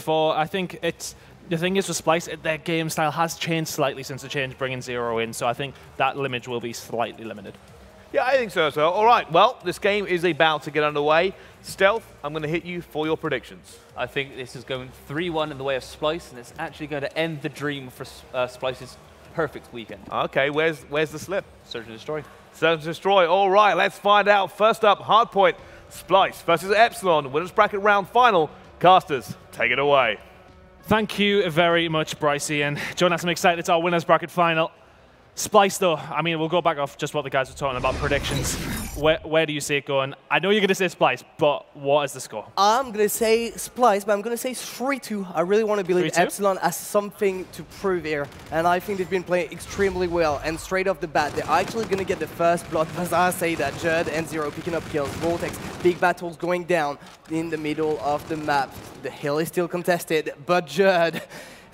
for. I think it's the thing is with Splyce, their game style has changed slightly since the change bringing Zero in, so I think that limit will be slightly limited. Yeah, I think so as well. All right, well, this game is about to get underway. Stealth, I'm going to hit you for your predictions. I think this is going 3-1 in the way of Splyce, and it's actually going to end the dream for Splyce's perfect weekend. Okay, where's the slip? Search and destroy. Search and destroy. All right, let's find out. First up, Hardpoint, Splyce versus Epsilon. Winners bracket round final. Casters, take it away. Thank you very much, Brycey. And Jonas, I'm excited. It's our winners bracket final. Splyce, though, I mean, we'll go back off just what the guys were talking about, predictions. Where do you see it going? I know you're going to say Splyce, but what is the score? I'm going to say Splyce, but I'm going to say 3-2. I really want to believe Epsilon has something to prove here, and I think they've been playing extremely well. And straight off the bat, they're actually going to get the first blood. As I say that, Jerd and Zero picking up kills, Vortex, big battles going down in the middle of the map. The hill is still contested, but Jerd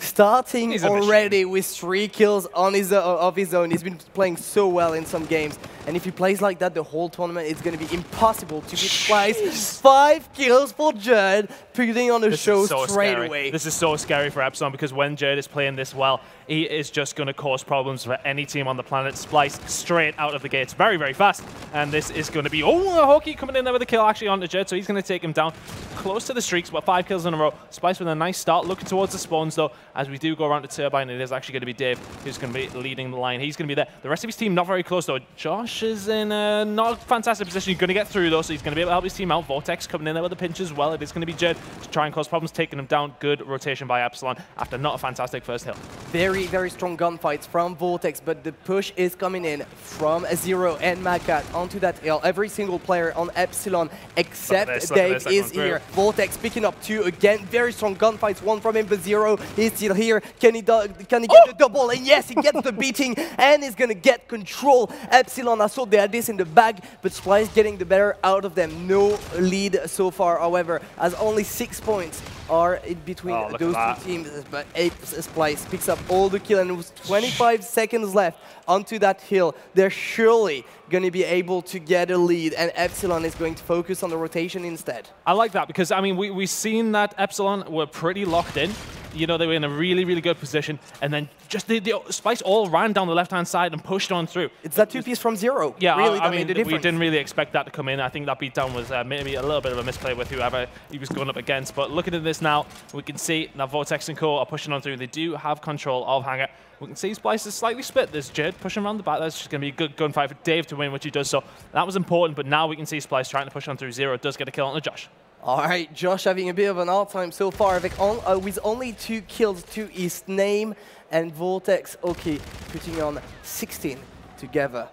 starting already with 3 kills on of his own. He's been playing so well in some games. And if he plays like that the whole tournament, it's going to be impossible to beat Splyce. 5 kills for Jerd, putting on the show straight away. This is so scary for Epsilon because when Jerd is playing this well, he is just going to cause problems for any team on the planet. Splyce straight out of the gates, very, very fast. And this is going to be, Hawkeye coming in there with a kill actually onto Jerd, so he's going to take him down close to the streaks, but 5 kills in a row. Splyce with a nice start, looking towards the spawns though. As we do go around to Turbine, it is actually going to be Dave who's going to be leading the line. He's going to be there. The rest of his team not very close though. Josh is in a not fantastic position. He's going to get through though, so he's going to be able to help his team out. Vortex coming in there with a pinch as well. It is going to be Jerd to try and cause problems, taking him down. Good rotation by Epsilon after not a fantastic first hill. Very, very strong gunfights from Vortex, but the push is coming in from Zero and Magcat onto that hill. Every single player on Epsilon except Dave is here. Vortex picking up 2 again. Very strong gunfights. 1 from him, but Zero is still here. Can he get the double? And yes, he gets the beating and is going to get control. Epsilon, I thought they had this in the bag, but Splyce getting the better out of them. No lead so far, however, as only 6 points are in between those 2 teams. But Splyce picks up all the kill, and with 25 seconds left onto that hill, they're surely going to be able to get a lead, and Epsilon is going to focus on the rotation instead. I like that because, I mean, we've seen that Epsilon were pretty locked in. You know, they were in a really, really good position, and then just the Splyce all ran down the left-hand side and pushed on through. It's that 2-piece from Zero. Yeah, really, I mean, we didn't really expect that to come in. I think that beatdown was maybe a little bit of a misplay with whoever he was going up against. But looking at this now, we can see that Vortex and Co are pushing on through. They do have control of Hangar. We can see Splyce is slightly split. There's Jerd pushing around the back. That's just going to be a good gunfight for Dave to win, which he does. So that was important, but now we can see Splyce trying to push on through. Zero does get a kill on Josh. All right, Josh having a bit of an hard time so far with only 2 kills to his name, and Vortex, okay, putting on 16 together.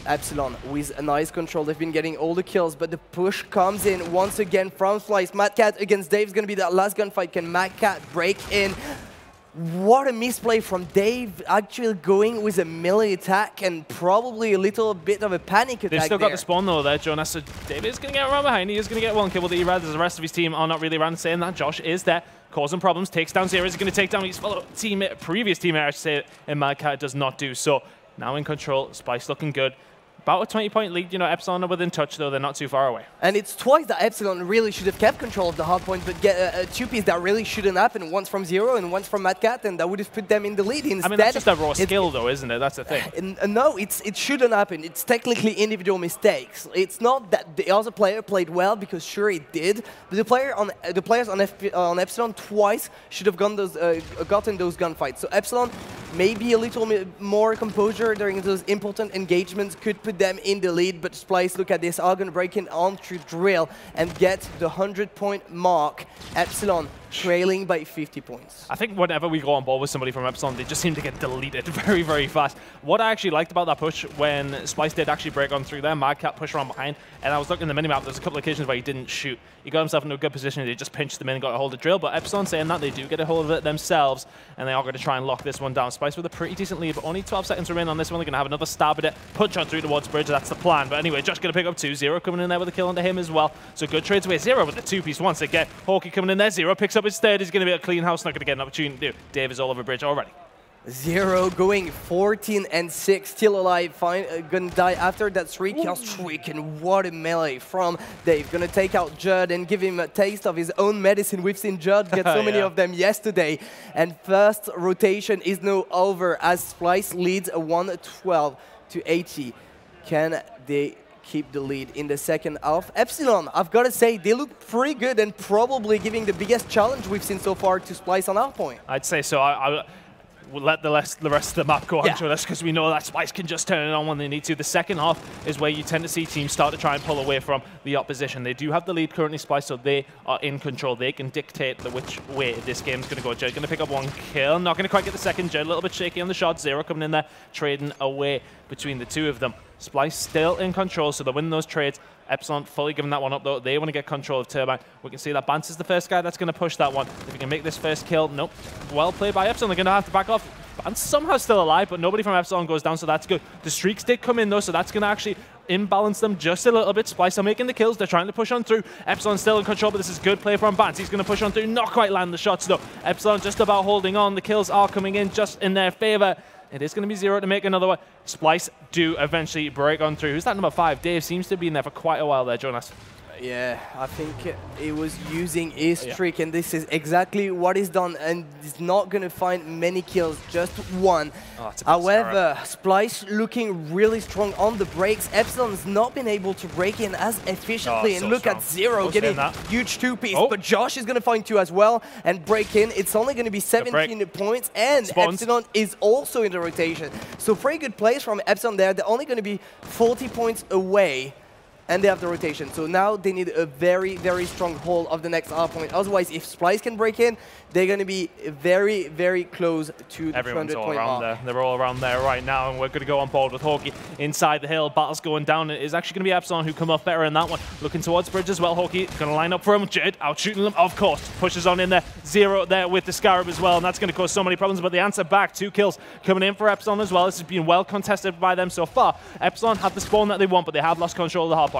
Epsilon with a nice control. They've been getting all the kills, but the push comes in once again from Splyce. Magcat against Dave is going to be that last gunfight. Can Magcat break in? What a misplay from Dave, actually going with a melee attack and probably a little bit of a panic attack. They've still got the spawn though there, Jonas. So Dave is going to get around behind. He is going to get 1 kill with the E-Rad, as the rest of his team are not really around, saying that Josh is there, causing problems, takes down Zero. He's going to take down his fellow teammate, previous teammate, I should say, and Magcat does not do so. Now in control, Splyce looking good. About a 20-point lead. You know, Epsilon are within touch, though. They're not too far away. And it's twice that Epsilon really should have kept control of the hardpoint, but get a 2-piece that really shouldn't happen. Once from Zero and once from Magcat, and that would have put them in the lead. Instead, I mean, that's just a raw skill, though, isn't it? That's the thing. No, it shouldn't happen. It's technically individual mistakes. It's not that the other player played well, because sure it did, but the players on Epsilon twice should have gotten those gunfights. So Epsilon, maybe a little more composure during those important engagements could put them in the lead. But Splyce, look at this, are going to break in on through Drill and get the 100-point mark. Epsilon trailing by 50 points. I think whenever we go on board with somebody from Epsilon, they just seem to get deleted very, very fast. What I actually liked about that push when Splyce did actually break on through there, Magcat pushed around behind, and I was looking at the minimap, there's a couple of occasions where he didn't shoot. He got himself into a good position, he just pinched them in and got a hold of Drill, but Epsilon saying that they do get a hold of it themselves, and they are going to try and lock this one down. Splyce with a pretty decent lead, but only 12 seconds remain on this one. They're going to have another stab at it, punch on through towards Bridge, that's the plan. But anyway, Josh going to pick up 2, Zero coming in there with a kill onto him as well. So good trades away. Zero with the 2-piece once again. Hawkeye coming in there, Zero picks up his third, he's going to be a clean house, not going to get an opportunity to do. Dave is all over Bridge already. Zero going 14 and 6, still alive, gonna die after that 3-kill streak, and what a melee from Dave. Gonna take out Judd and give him a taste of his own medicine. We've seen Judd get so many of them yesterday. And first rotation is now over as SPLYCE leads 112 to 80. Can they keep the lead in the second half? EPSILON, I've got to say, they look pretty good and probably giving the biggest challenge we've seen so far to SPLYCE on Hardpoint. I'd say so. We'll let the rest of the map go on to us because we know that SPLYCE can just turn it on when they need to. The second half is where you tend to see teams start to try and pull away from the opposition. They do have the lead currently, SPLYCE, so they are in control. They can dictate which way this game's going to go. Judd going to pick up 1 kill. Not going to quite get the second. Judd a little bit shaky on the shot. Zero coming in there, trading away between the two of them. SPLYCE still in control, so they're winning those trades. EPSILON fully giving that one up, though. They want to get control of Turbine. We can see that Bance is the first guy that's going to push that one. If he can make this first kill, nope. Well played by EPSILON. They're going to have to back off. Bance somehow still alive, but nobody from EPSILON goes down, so that's good. The streaks did come in, though, so that's going to actually imbalance them just a little bit. SPLYCE are making the kills. They're trying to push on through. EPSILON still in control, but this is good play from Bance. He's going to push on through. Not quite land the shots, though. EPSILON just about holding on. The kills are coming in just in their favor. It is going to be Zero to make another one. SPLYCE do eventually break on through. Who's that number 5? Dave seems to be in there for quite a while there, Jonas. Yeah, I think he was using his trick, and this is exactly what he's done, and he's not going to find many kills, just 1. Oh, however, SPLYCE looking really strong on the breaks. EPSILON's not been able to break in as efficiently, and look at Zero getting huge 2-piece, but Josh is going to find 2 as well and break in. It's only going to be 17 points, and EPSILON is also in the rotation. So pretty good plays from EPSILON there. They're only going to be 40 points away, and they have the rotation. So now they need a very, very strong hold of the next Hardpoint. Otherwise, if SPLYCE can break in, they're going to be very, very close to the 200-point mark. There. They're all around there right now, and we're going to go on board with Hawkey inside the hill. Battle's going down. It is actually going to be EPSILON who come off better in that one. Looking towards Bridge as well. Hawkey going to line up for him. Judd out shooting them, of course. Pushes on in there. Zero there with the Scarab as well, and that's going to cause so many problems. But the answer back, 2 kills coming in for EPSILON as well. This has been well contested by them so far. EPSILON have the spawn that they want, but they have lost control of the Hardpoint.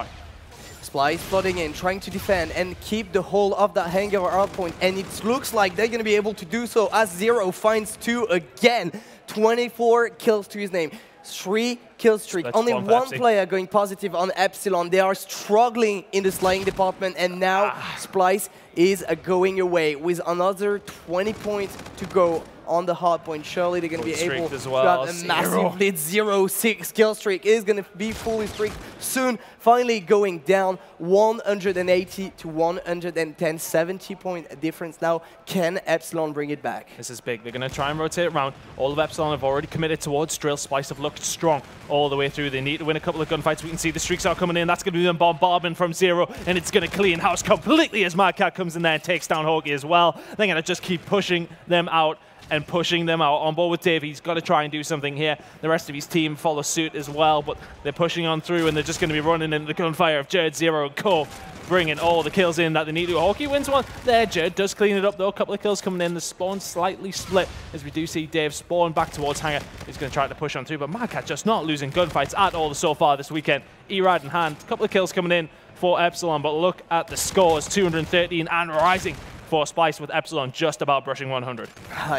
SPLYCE flooding in, trying to defend and keep the hold of that hangar Hardpoint, and it looks like they're going to be able to do so as Zero finds 2 again. 24 kills to his name. 3 kill streak. Only 1 player going positive on EPSILON. They are struggling in the slaying department, and now SPLYCE is going away with another 20 points to go on the Hardpoint. Surely they're going to be able to have a massive lead. 0-6 kill streak is going to be fully streaked soon. Finally going down 180 to 110. 70-point difference now. Can EPSILON bring it back? This is big. They're going to try and rotate around. All of EPSILON have already committed towards Drill. SPLYCE have looked strong all the way through. They need to win a couple of gunfights. We can see the streaks are coming in. That's going to be the bombardment from Zero, and it's going to clean house completely as Madcat comes in there and takes down Hawkey as well. They're going to just keep pushing them out and pushing them out. On board with Dave, he's got to try and do something here. The rest of his team follow suit as well, but they're pushing on through, and they're just going to be running into the gunfire of Judd, Zero, and Co, bringing all the kills in that they need to. Hawkey wins one there. Judd does clean it up, though. A couple of kills coming in. The spawn slightly split as we do see Dave spawn back towards Hangar. He's going to try to push on through, but Madcat just not losing gunfights at all so far this weekend. E-Rad in hand. A couple of kills coming in for EPSILON, but look at the scores. 213 and rising for SPLYCE, with EPSILON just about brushing 100.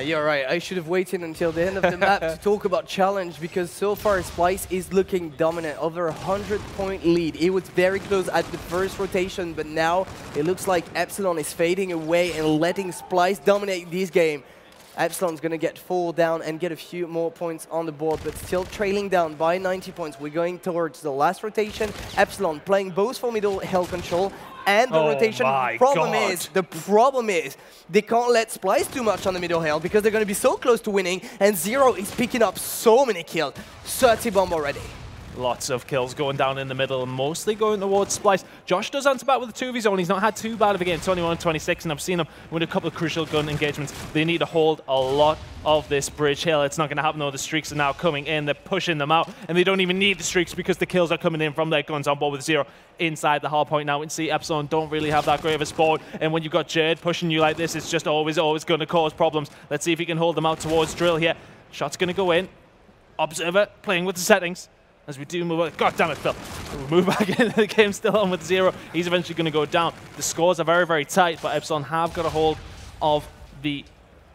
You're right. I should have waited until the end of the map to talk about challenge, because so far SPLYCE is looking dominant. Over 100-point lead. It was very close at the first rotation, but now it looks like EPSILON is fading away and letting SPLYCE dominate this game. EPSILON's going to get 4 down and get a few more points on the board, but still trailing down by 90 points. We're going towards the last rotation. EPSILON playing both for middle hill control and the rotation. The problem is they can't let SPLYCE too much on the middle hill because they're going to be so close to winning, and Zero is picking up so many kills. 30 bomb already. Lots of kills going down in the middle, mostly going towards SPLYCE. Josh does answer back with a 2 of his own. He's not had too bad of a game, 21-26, and I've seen him win a couple of crucial gun engagements. They need to hold a lot of this bridge hill. It's not going to happen, though. The streaks are now coming in. They're pushing them out, and they don't even need the streaks because the kills are coming in from their guns. On board with Zero inside the Hardpoint now. We can see EPSILON don't really have that great of a spawn, and when you've got Judd pushing you like this, it's just always going to cause problems. Let's see if he can hold them out towards Drill here. Shot's going to go in. Observer playing with the settings. As we do move on. God damn it, Phil. We move back into the game, still on with Zero. He's eventually going to go down. The scores are very, very tight, but EPSILON have got a hold of the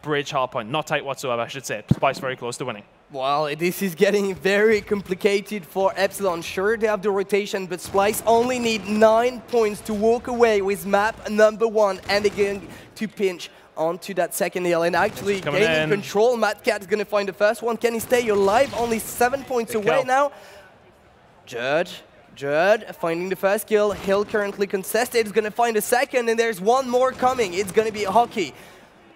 bridge Hardpoint. Not tight whatsoever, I should say. SPLYCE very close to winning. Well, this is getting very complicated for EPSILON. Sure, they have the rotation, but SPLYCE only need 9 points to walk away with map number 1 and again to pinch onto that second hill and actually gaining control. Madcat is going to find the first one. Can he stay alive? Only 7 points away now. Judd finding the first kill. Hill currently contested. He's going to find a second, and there's one more coming. It's going to be Hockey.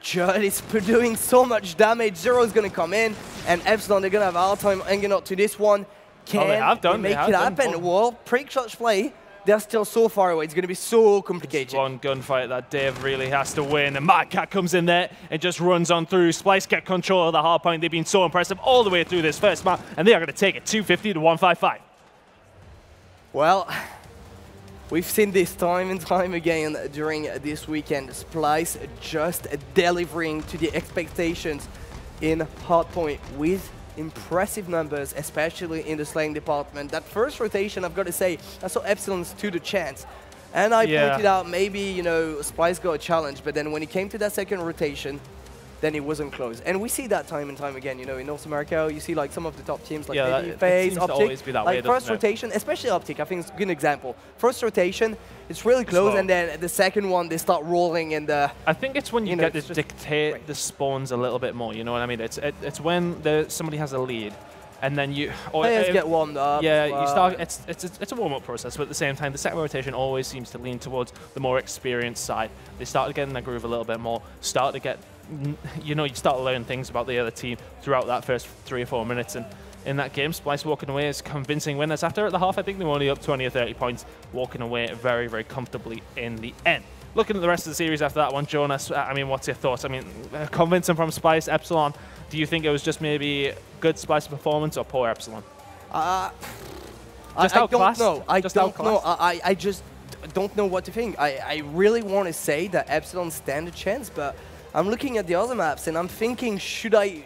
Judd is doing so much damage. Zero is going to come in, and EPSILON, they're going to have a hard time hanging on to this one. Can they make it happen? Well, pre-clutch play, they're still so far away. It's going to be so complicated. One gunfight that Dave really has to win. And Madcat comes in there and just runs on through. SPLYCE get control of the Hardpoint. They've been so impressive all the way through this first map, and they are going to take it 250 to 155. Well, we've seen this time and time again during this weekend. SPLYCE just delivering to the expectations in Hardpoint with impressive numbers, especially in the slaying department. That first rotation, I've got to say, I saw EPSILON stood a chance. And I pointed out maybe, you know, SPLYCE got a challenge, but then when it came to that second rotation, then it wasn't close. And we see that time and time again, you know, in North America, you see like some of the top teams like maybe FaZe, Optic, like first rotation, especially Optic, I think it's a good example. First rotation, it's really close, and then the second one, they start rolling and I think it's when you get to dictate the spawns a little bit more, you know what I mean? It's when somebody has a lead, and then you players get warmed up. Yeah, you start. It's a warm-up process, but at the same time, the second rotation always seems to lean towards the more experienced side. They start to get in their groove a little bit more, start to get, you know, you start to learn things about the other team throughout that first 3 or 4 minutes. And in that game, SPLYCE walking away as convincing winners. After at the half, I think they were only up 20 or 30 points, walking away very, very comfortably in the end. Looking at the rest of the series after that one, Jonas, I mean, what's your thoughts? I mean, convincing from SPLYCE, EPSILON. Do you think it was just maybe good SPLYCE performance or poor EPSILON? I don't know. I just don't know what to think. I really want to say that EPSILON stand a chance, but I'm looking at the other maps and I'm thinking, should I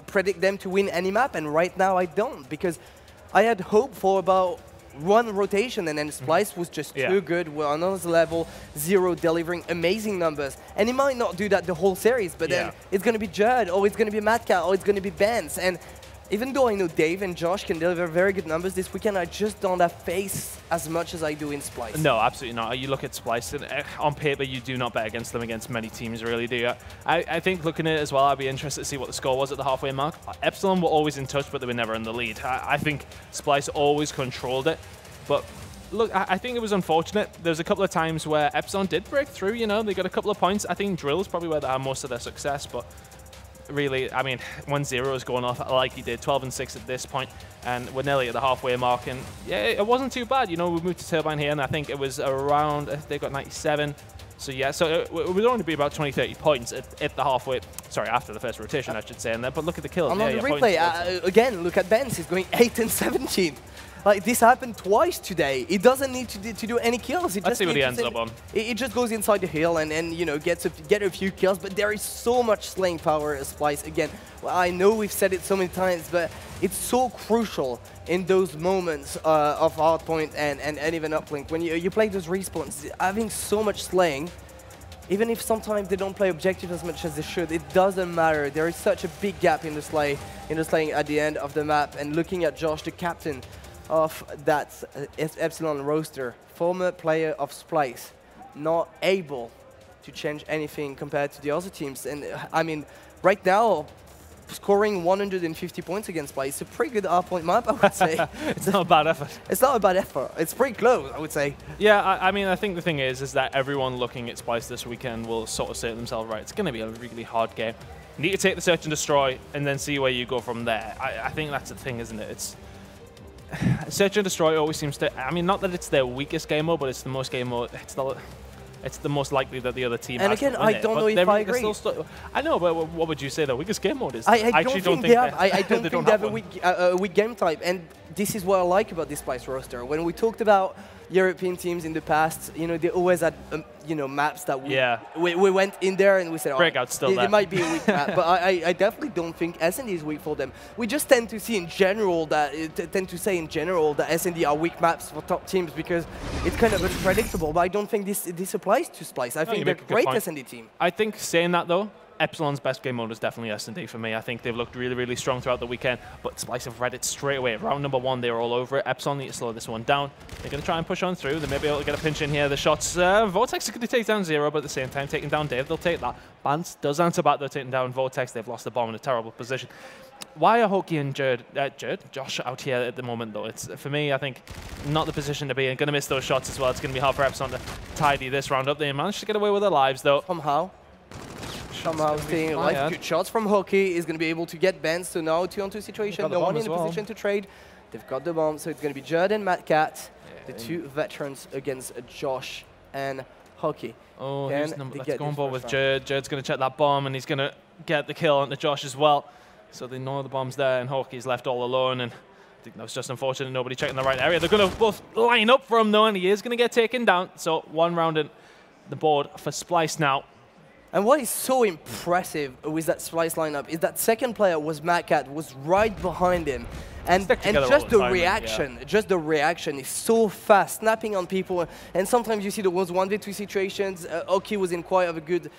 predict them to win any map? And right now I don't, because I had hope for about one rotation, and then SPLYCE was just too good. We're on another level. Zero delivering amazing numbers, and he might not do that the whole series, but then it's going to be Judd, or it's going to be Madcat, or it's going to be Benz. And even though I know Dave and Josh can deliver very good numbers this weekend, I just don't have faith as much as I do in SPLYCE. No, absolutely not. You look at SPLYCE, and on paper, you do not bet against them against many teams, really, do you? I think looking at it as well, I'd be interested to see what the score was at the halfway mark. EPSILON were always in touch, but they were never in the lead. I think SPLYCE always controlled it. But look, I think it was unfortunate. There was a couple of times where EPSILON did break through, you know, they got a couple of points. I think Drill's probably where they had most of their success, but really, I mean, when Zero is going off like he did, 12 and 6 at this point, and we're nearly at the halfway mark, and yeah, it wasn't too bad. You know, we moved to Turbine here, and I think it was around, they got 97. So yeah, so it would only be about 20, 30 points at the halfway, sorry, after the first rotation, I should say. And then, but look at the kills. On the replay, again, look at Benz, he's going 8 and 17. Like, this happened twice today. He doesn't need to do any kills. Let's see what he ends up on. It just goes inside the hill and you know, get a few kills. But there is so much slaying power as SPLYCE. Again, well, I know we've said it so many times, but it's so crucial in those moments of Hardpoint and even Uplink. When you play those respawns, having so much slaying, even if sometimes they don't play objective as much as they should, it doesn't matter. There is such a big gap in the slaying at the end of the map. And looking at Josh, the captain of that EPSILON roster, former player of SPLYCE, not able to change anything compared to the other teams. And I mean, right now, scoring 150 points against SPLYCE is a pretty good Hardpoint map, I would say. It's not a bad effort. It's not a bad effort. It's pretty close, I would say. Yeah, I mean, I think the thing is that everyone looking at SPLYCE this weekend will sort of say to themselves, right, it's going to be a really hard game. You need to take the search and destroy and then see where you go from there. I think that's the thing, isn't it? It's Search and Destroy always seems to, I mean, not that it's their weakest game mode, but it's the most game mode, it's the most likely that the other team has to win. And again, I don't know if I agree. I know, but what would you say the weakest game mode is? I actually don't think they have. I don't think they have a weak game type, and this is what I like about this SPLYCE roster. When we talked about European teams in the past, you know, they always had, you know, maps that we went in there and we said, oh, they might be a weak map, but I definitely don't think S&D is weak for them. We just tend to see in general that S&D are weak maps for top teams because it's kind of unpredictable. But I don't think this applies to SPLYCE. I think they're a great S&D team. I think saying that though, Epsilon's best game mode is definitely S&D for me. I think they've looked really, really strong throughout the weekend, but SPLYCE have read it straight away. Round number 1, they were all over it. Epsilon need to slow this one down. They're going to try and push on through. They may be able to get a pinch in here. The shots, Vortex is going to take down Zero, but at the same time, taking down Dave, they'll take that. Bance does answer back, though, taking down Vortex. They've lost the bomb in a terrible position. Why are Hoki and Josh out here at the moment, though? It's, for me, I think, not the position to be in. Going to miss those shots as well. It's going to be hard for Epsilon to tidy this round up. They managed to get away with their lives, though. Somehow staying alive. Good shots from Hoki. Is going to be able to get banned. So now 2-on-2 situation. No one in a position to trade. They've got the bomb. So it's going to be Jerd and Mad Cat, the two veterans against Josh and Hoki. Oh, let's go on board with Jerd. Jerd's going to check that bomb, and he's going to get the kill onto Josh as well. So they know the bomb's there, and Hoki's left all alone. And I think that was just unfortunate. Nobody checking the right area. They're going to both line up for him, though, and he is going to get taken down. So 1 round in the board for SPLYCE now. And what is so impressive with that SPLYCE lineup is that second player was Mad Cat, was right behind him. And just the reaction, is so fast, snapping on people. And sometimes you see those 1v2 situations. Hoki was in quite of a good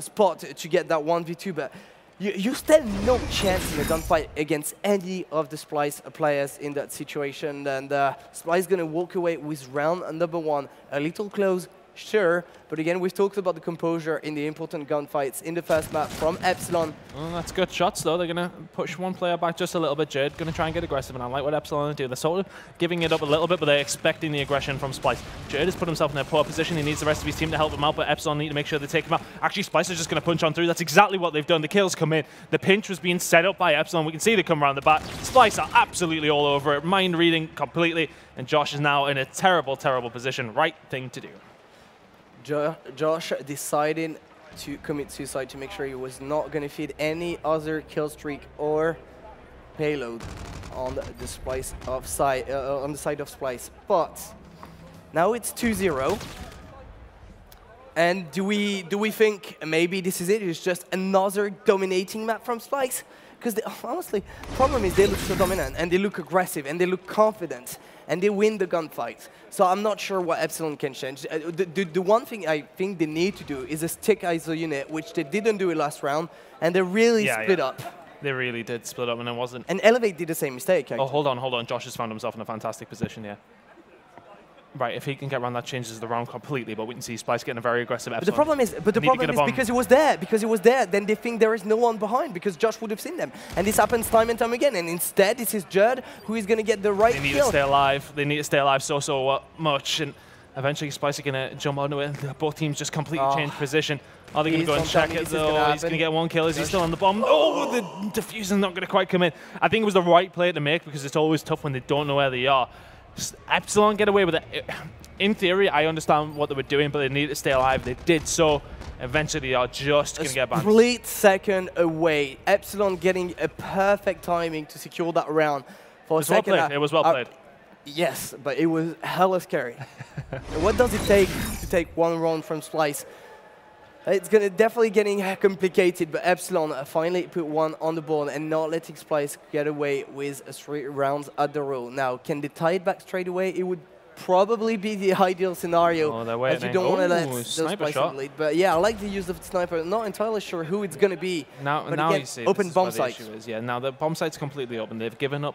spot to get that 1v2, but you stand no chance in a gunfight against any of the SPLYCE players in that situation. And SPLYCE is going to walk away with round number 1, a little close. Sure, but again, we've talked about the composure in the important gunfights in the first map from Epsilon. Well, that's good shots, though. They're going to push one player back just a little bit. Jerd going to try and get aggressive, and I like what Epsilon do. They're sort of giving it up a little bit, but they're expecting the aggression from SPLYCE. Jerd has put himself in a poor position. He needs the rest of his team to help him out, but Epsilon need to make sure they take him out. Actually, SPLYCE is just going to punch on through. That's exactly what they've done. The kills come in. The pinch was being set up by Epsilon. We can see they come around the back. SPLYCE are absolutely all over it, mind reading completely, and Josh is now in a terrible, terrible position. Right thing to do. Josh decided to commit suicide to make sure he was not going to feed any other kill streak or payload on the SPLYCE on the side of SPLYCE. But now it's 2-0. And do we think maybe this is it? It's just another dominating map from SPLYCE? Because honestly, the problem is they look so dominant and they look aggressive and they look confident and they win the gunfight. So I'm not sure what Epsilon can change. The one thing I think they need to do is a stick ISO unit, which they didn't do it last round, and they really split up. They really did split up, and it wasn't. And Elevate did the same mistake. Actually. Oh, hold on. Josh has found himself in a fantastic position here. Right, if he can get around, that changes the round completely. But we can see SPLYCE getting a very aggressive Epsilon. But the problem is because he was there. Then they think there is no one behind because Josh would have seen them, and this happens time and time again. And instead, this is Jerd who is going to get the right kill. They need to stay alive. They need to stay alive so much, and eventually SPLYCE are going to jump onto it. Both teams just completely changed position. Are they going to go and check it though? He's going to get one kill. Is he still on the bomb? Oh, the diffuser's not going to quite come in. I think it was the right play to make because it's always tough when they don't know where they are. Epsilon get away with it. In theory, I understand what they were doing, but they need to stay alive. They did so. Eventually, they are just going to get banned. Split second away. Epsilon getting a perfect timing to secure that round. For a second. It was well played. Yes, but it was hella scary. What does it take to take one round from SPLYCE? It's going to definitely getting complicated, but Epsilon finally put one on the board and not letting SPLYCE get away with 3 rounds at the row. Now, can they tie it back straight away? It would probably be the ideal scenario, as you don't want to let those SPLYCE lead. But yeah, I like the use of the sniper. Not entirely sure who it's going to be. Now again, you see open bomb site. Yeah, now the bomb site's completely open. They've given up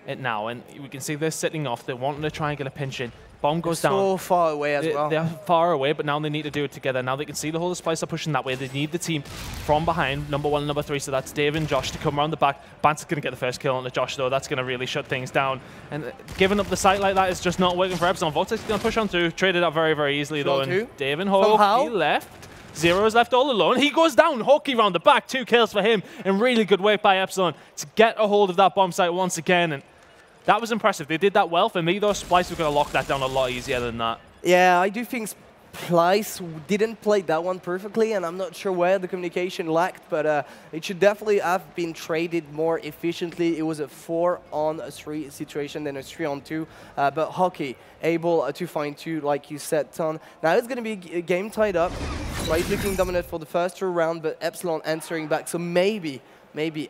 it now, and we can see they're sitting off. They're wanting to try and get a pinch in. Bomb goes down. So far away as well. They're far away, but now they need to do it together. Now they can see the whole of SPLYCE are pushing that way. They need the team from behind, number 1 and number 3, so that's Dave and Josh to come around the back. Bance is going to get the first kill on the Josh, though. That's going to really shut things down. And giving up the site like that is just not working for Epsilon. Vortex is going to push on through, traded up very, very easily, though. And Dave and Hoki left. Zero's left all alone. He goes down. Hoki round the back. 2 kills for him. And really good work by Epsilon to get a hold of that bomb site once again. And that was impressive. They did that well. For me, though, SPLYCE were going to lock that down a lot easier than that. Yeah, I do think SPLYCE didn't play that one perfectly, and I'm not sure where the communication lacked, but it should definitely have been traded more efficiently. It was a 4-on-3 situation, then a 3-on-2, but Hoki able to find 2, like you said, Ton. Now it's going to be a game tied up. SPLYCE looking dominant for the first 2 rounds, but Epsilon answering back, so maybe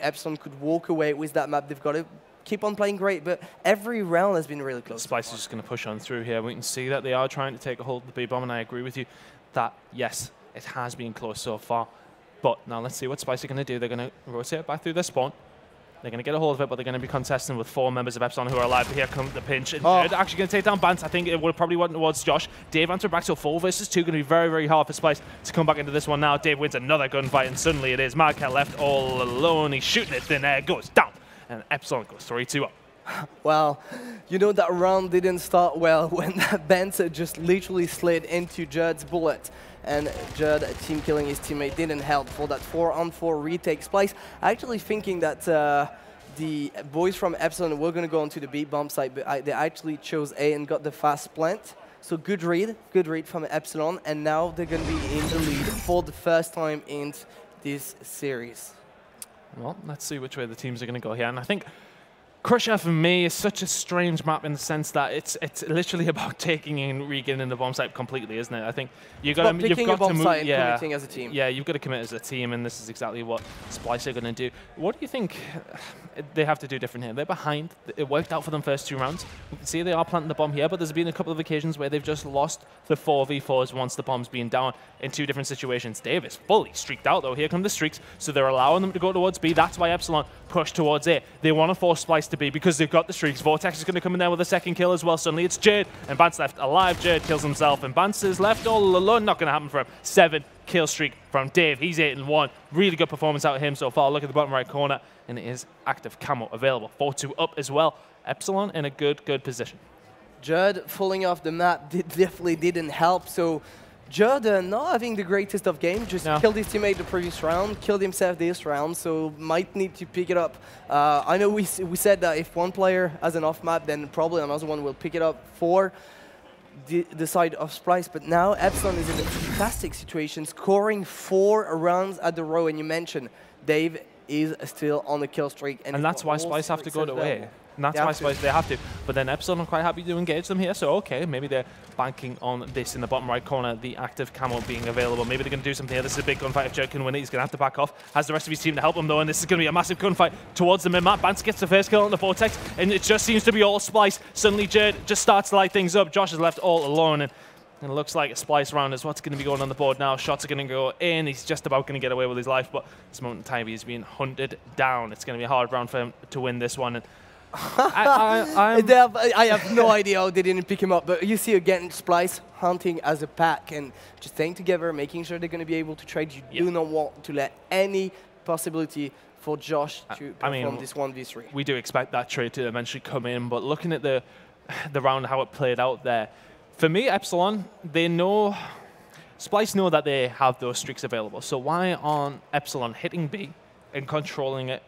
Epsilon could walk away with that map. They've got to keep on playing great, but every round has been really close. SPLYCE is just going to push on through here. We can see that they are trying to take a hold of the B-bomb, and I agree with you that, yes, it has been close so far. But now let's see what SPLYCE are going to do. They're going to rotate back through their spawn. They're going to get a hold of it, but they're going to be contesting with 4 members of EPSILON who are alive. But here comes the pinch. And Jerd actually going to take down Bance. I think it would probably went towards Josh. Dave answered back, so 4 versus 2 going to be very, very hard for SPLYCE to come back into this one now. Dave wins another gunfight, and suddenly it is Marquette left all alone. He's shooting it, thin air goes down, and EPSILON goes 3-2 up. Well, you know that round didn't start well when Bance just literally slid into Jerd's bullet. And Jerd team killing his teammate didn't help for that 4-on-4 retake. SPLYCE actually thinking that the boys from EPSILON were going to go onto the B bomb site, but they actually chose A and got the fast plant. So good read from EPSILON, and now they're going to be in the lead for the first time in this series. Well, let's see which way the teams are going to go here. And I think Crusher, for me, is such a strange map in the sense that it's literally about taking and regaining the bomb site completely, isn't it? I think you've got to move. Yeah, committing as a team. Yeah, you've got to commit as a team, and this is exactly what SPLYCE are going to do. What do you think they have to do different here? They're behind. It worked out for them first 2 rounds. You can see they are planting the bomb here, but there's been a couple of occasions where they've just lost the 4v4s once the bomb's been down in 2 different situations. Dave is fully streaked out, though. Here come the streaks, so they're allowing them to go towards B. That's why EPSILON push towards A. They want to force SPLYCE to B because they've got the streaks. Vortex is going to come in there with a 2nd kill as well. Suddenly it's Jerd, and Bance left alive. Jerd kills himself, and Bance is left all alone. Not going to happen for him. 7 kill streak from Dave. He's 8-1. Really good performance out of him so far. Look at the bottom right corner, and it is active camo available. 4-2 up as well. EPSILON in a good position. Jerd falling off the map definitely didn't help. So Jerd not having the greatest of game, just killed his teammate the previous round, killed himself this round, so might need to pick it up. I know we said that if one player has an off map, then probably another one will pick it up for the side of SPLYCE, but now EPSILON is in a fantastic situation, scoring 4 rounds at the row, and you mentioned Dave is still on the kill streak. And that's why SPLYCE have to go to A. And that's why SPLYCE, they have to. But then EPSILON are quite happy to engage them here, so okay, maybe they're banking on this in the bottom right corner, the active camo being available. Maybe they're going to do something here. This is a big gunfight. If Jerd can win it, he's going to have to back off. Has the rest of his team to help him, though, and this is going to be a massive gunfight towards the mid-map. Bance gets the first kill on the Vortex, and it just seems to be all SPLYCE. Suddenly Jerd just starts to light things up. Josh is left all alone, and it looks like a SPLYCE round is what's going to be going on the board now. Shots are going to go in. He's just about going to get away with his life, but this moment in time he's being hunted down. It's going to be a hard round for him to win this one. And I have no idea how they didn't pick him up, but you see again SPLYCE hunting as a pack and just staying together, making sure they're going to be able to trade. You do not want to let any possibility for Josh to perform this 1v3. We do expect that trade to eventually come in, but looking at the round, how it played out there, for me, EPSILON, they know, SPLYCE know that they have those streaks available. So why aren't EPSILON hitting B and controlling it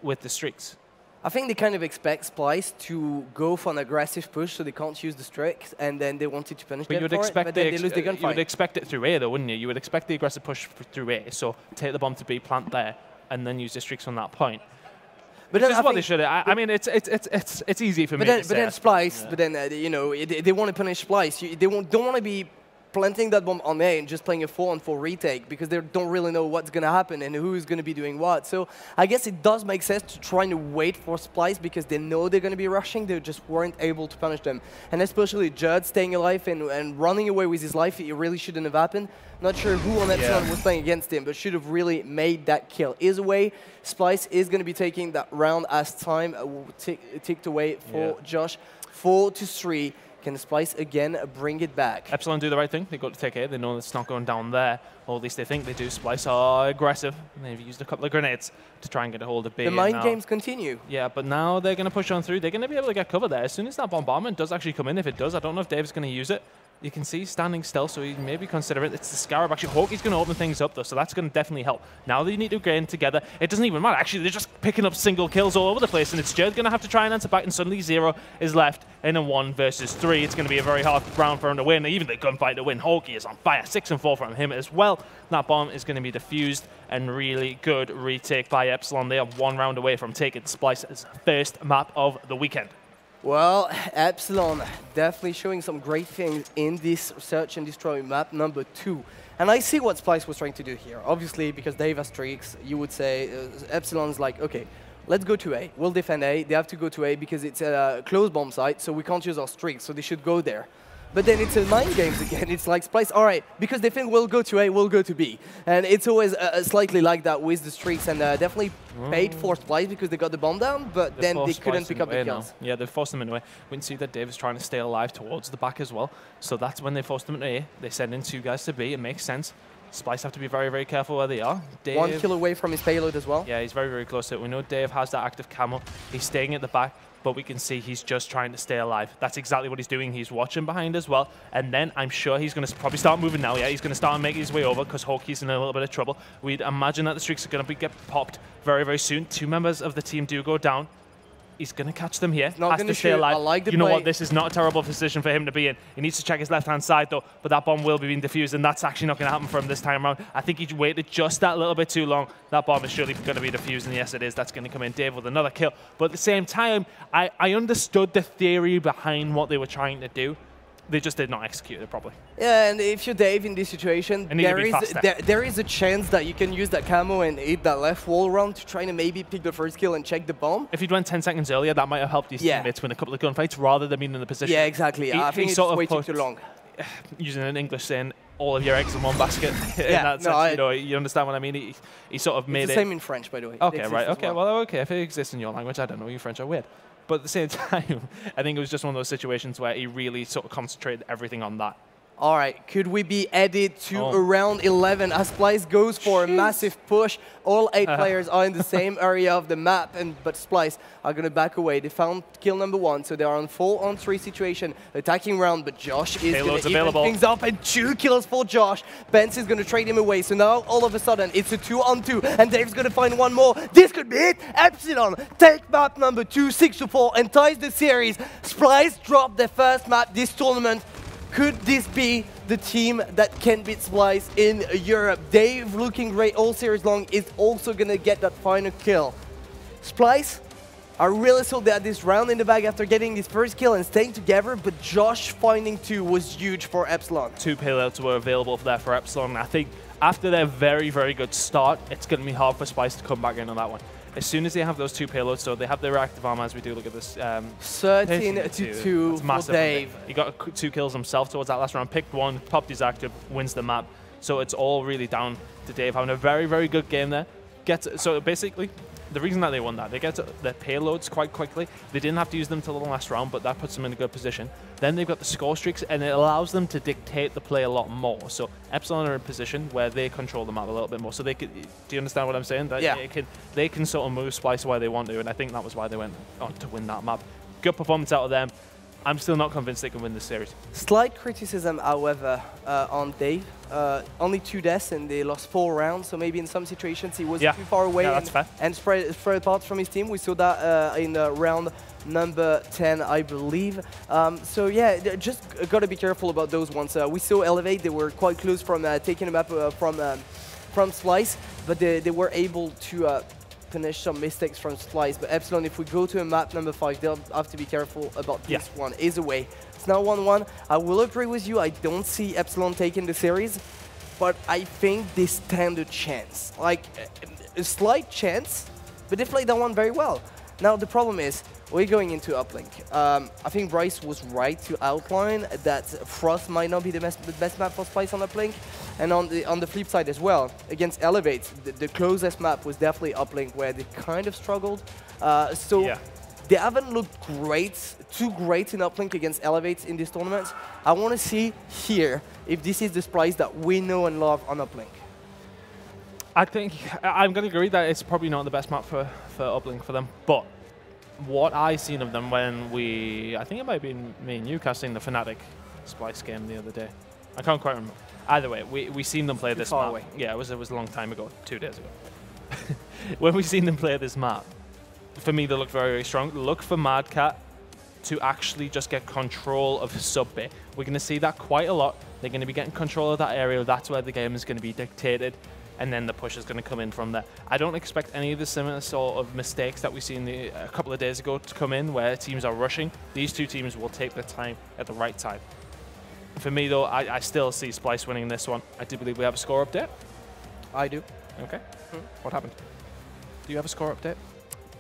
with the streaks? I think they kind of expect SPLYCE to go for an aggressive push, so they can't use the streaks, and then they wanted to punish them for it, but then they lose the gunfight. You would expect it through A, though, wouldn't you? You would expect the aggressive push through A, so take the bomb to B, plant there, and then use the streaks from that point. But this is what they should. I mean, it's easy for me. But then SPLYCE. But then you know they want to punish SPLYCE. They don't want to be planting that bomb on A and just playing a 4-on-4 retake because they don't really know what's going to happen and who's going to be doing what. So I guess it does make sense to try to wait for SPLYCE because they know they're going to be rushing. They just weren't able to punish them. And especially Jerd staying alive and running away with his life, it really shouldn't have happened. Not sure who on EPSILON was playing against him, but should have really made that kill. Either way, SPLYCE is going to be taking that round as time ticked away for Josh. 4-3. Can SPLYCE again bring it back? EPSILON do the right thing. They got to take A. They know it's not going down there. Or at least they think they do. SPLYCE are aggressive. And they've used a couple of grenades to try and get a hold of B. The mind games continue. Yeah, but now they're going to push on through. They're going to be able to get cover there. As soon as that bombardment does actually come in, if it does, I don't know if Dave's going to use it. You can see standing still, so he maybe consider it. It's the Scarab. Actually, Hawkey's going to open things up, though, so that's going to definitely help. Now they need to gain together. It doesn't even matter. Actually, they're just picking up single kills all over the place, and it's Jerd going to have to try and answer back, and suddenly 0 is left in a 1 versus 3. It's going to be a very hard round for him to win, even the gunfight to win. Hawkey is on fire. 6-4 from him as well. That bomb is going to be defused, and really good retake by EPSILON. They are 1 round away from taking SPLYCE's first map of the weekend. Well, EPSILON definitely showing some great things in this search and destroy map number 2. And I see what SPLYCE was trying to do here. Obviously, because they have streaks, you would say EPSILON's like, okay, let's go to A. We'll defend A. They have to go to A because it's a closed bomb site, so we can't use our streaks, so they should go there. But then it's a mind games again. It's like SPLYCE, all right, because they think we'll go to A, we'll go to B. And it's always slightly like that with the streaks, and definitely paid for SPLYCE because they got the bomb down, but then they couldn't pick up the kills. Yeah, they forced them into A. We can see that Dave is trying to stay alive towards the back as well. So that's when they forced them into A. They send in 2 guys to B. It makes sense. SPLYCE have to be very, very careful where they are. Dave, 1 kill away from his payload as well. Yeah, he's very, very close to it. We know Dave has that active camo. He's staying at the back, but we can see he's just trying to stay alive. That's exactly what he's doing. He's watching behind as well. And then I'm sure he's going to probably start moving now. Yeah, he's going to start making his way over because Hawkey's in a little bit of trouble. We'd imagine that the streaks are going to get popped very, very soon. 2 members of the team do go down. He's going to catch them here. Not has to stay alive. I like the you know play. what? This is not a terrible position for him to be in. He needs to check his left-hand side, though. But that bomb will be being defused, and that's actually not going to happen for him this time around. I think he waited just that little bit too long. That bomb is surely going to be defused, and yes, it is. That's going to come in. Dave with another kill. But at the same time, I understood the theory behind what they were trying to do. They just did not execute it properly. Yeah, and if you're Dave in this situation, there is a chance that you can use that camo and hit that left wall round to try to maybe pick the first kill and check the bomb. If he'd went 10 seconds earlier, that might have helped his teammates win a couple of gunfights rather than being in the position. Yeah, exactly. I think it's way too long. Using an English saying, all of your eggs in one basket. Yeah, in that sense, you understand what I mean? He sort of made it. It's the same in French, by the way. Okay, right. Okay, well, okay. If it exists in your language, I don't know. You French are weird. But at the same time, I think it was just one of those situations where he really sort of concentrated everything on that. All right, could we be added to around 11 as SPLYCE goes for a massive push? All 8 players are in the same area of the map, but SPLYCE are going to back away. They found kill number 1, so they are on 4-on-3 situation, attacking round, but Josh is going to even things up, and 2 kills for Josh. Benz is going to trade him away, so now all of a sudden it's a 2-on-2, and Dave's going to find 1 more. This could be it. EPSILON take map number 2, 6-4, and ties the series. SPLYCE dropped their first map this tournament. Could this be the team that can beat SPLYCE in Europe? Dave, looking great all series long, is also going to get that final kill. SPLYCE are really sold at this round in the bag after getting this first kill and staying together, but Josh finding 2 was huge for EPSILON. 2 payloads were available there for EPSILON. I think after their very, very good start, it's going to be hard for SPLYCE to come back in on that one. As soon as they have those 2 payloads, so they have their active armor as we do look at this. 13-2 for Dave. He got 2 kills himself towards that last round, picked 1, popped his active, wins the map. So it's all really down to Dave having a very, very good game there. So basically, the reason that they won that, they get their payloads quite quickly. They didn't have to use them till the last round, but that puts them in a good position. Then they've got the score streaks, and it allows them to dictate the play a lot more. So EPSILON are in a position where they control the map a little bit more. So they could, do you understand what I'm saying? That yeah. They can sort of move SPLYCE where they want to, and I think that was why they went on to win that map. Good performance out of them. I'm still not convinced they can win this series. Slight criticism, however, on Dave. Only 2 deaths and they lost 4 rounds, so maybe in some situations he was too far away and spread apart from his team. We saw that in round number 10, I believe. So yeah, just got to be careful about those ones. We saw Elevate, they were quite close from taking them up from SPLYCE, but they were able to punish some mistakes from SPLYCE. But EPSILON, if we go to a map number 5, they'll have to be careful about this one. Is away. It's now 1-1. I will agree with you. I don't see EPSILON taking the series, but I think they stand a chance. Like, a slight chance, but they played that one very well. Now, the problem is, we're going into Uplink. I think Bryce was right to outline that Frost might not be the best map for SPLYCE on Uplink. And on the flip side as well, against Elevate, the closest map was definitely Uplink, where they kind of struggled. They haven't looked too great in Uplink against Elevate in this tournament. I want to see here if this is the SPLYCE that we know and love on Uplink. I think I'm going to agree that it's probably not the best map for Uplink for them, but what I seen of them when I think it might have been me and you casting the Fnatic SPLYCE game the other day. I can't quite remember. Either way, we seen them play this map. Yeah, it was a long time ago, 2 days ago. When we seen them play this map, for me they look very, very strong. Look for Mad Cat to actually just get control of sub B. We're going to see that quite a lot. They're going to be getting control of that area. That's where the game is going to be dictated. And then the push is going to come in from there. I don't expect any of the similar sort of mistakes that we seen a couple of days ago to come in, where teams are rushing. These 2 teams will take their time at the right time. For me, though, I still see SPLYCE winning this one. I do believe we have a score update. I do. Okay. What happened? Do you have a score update?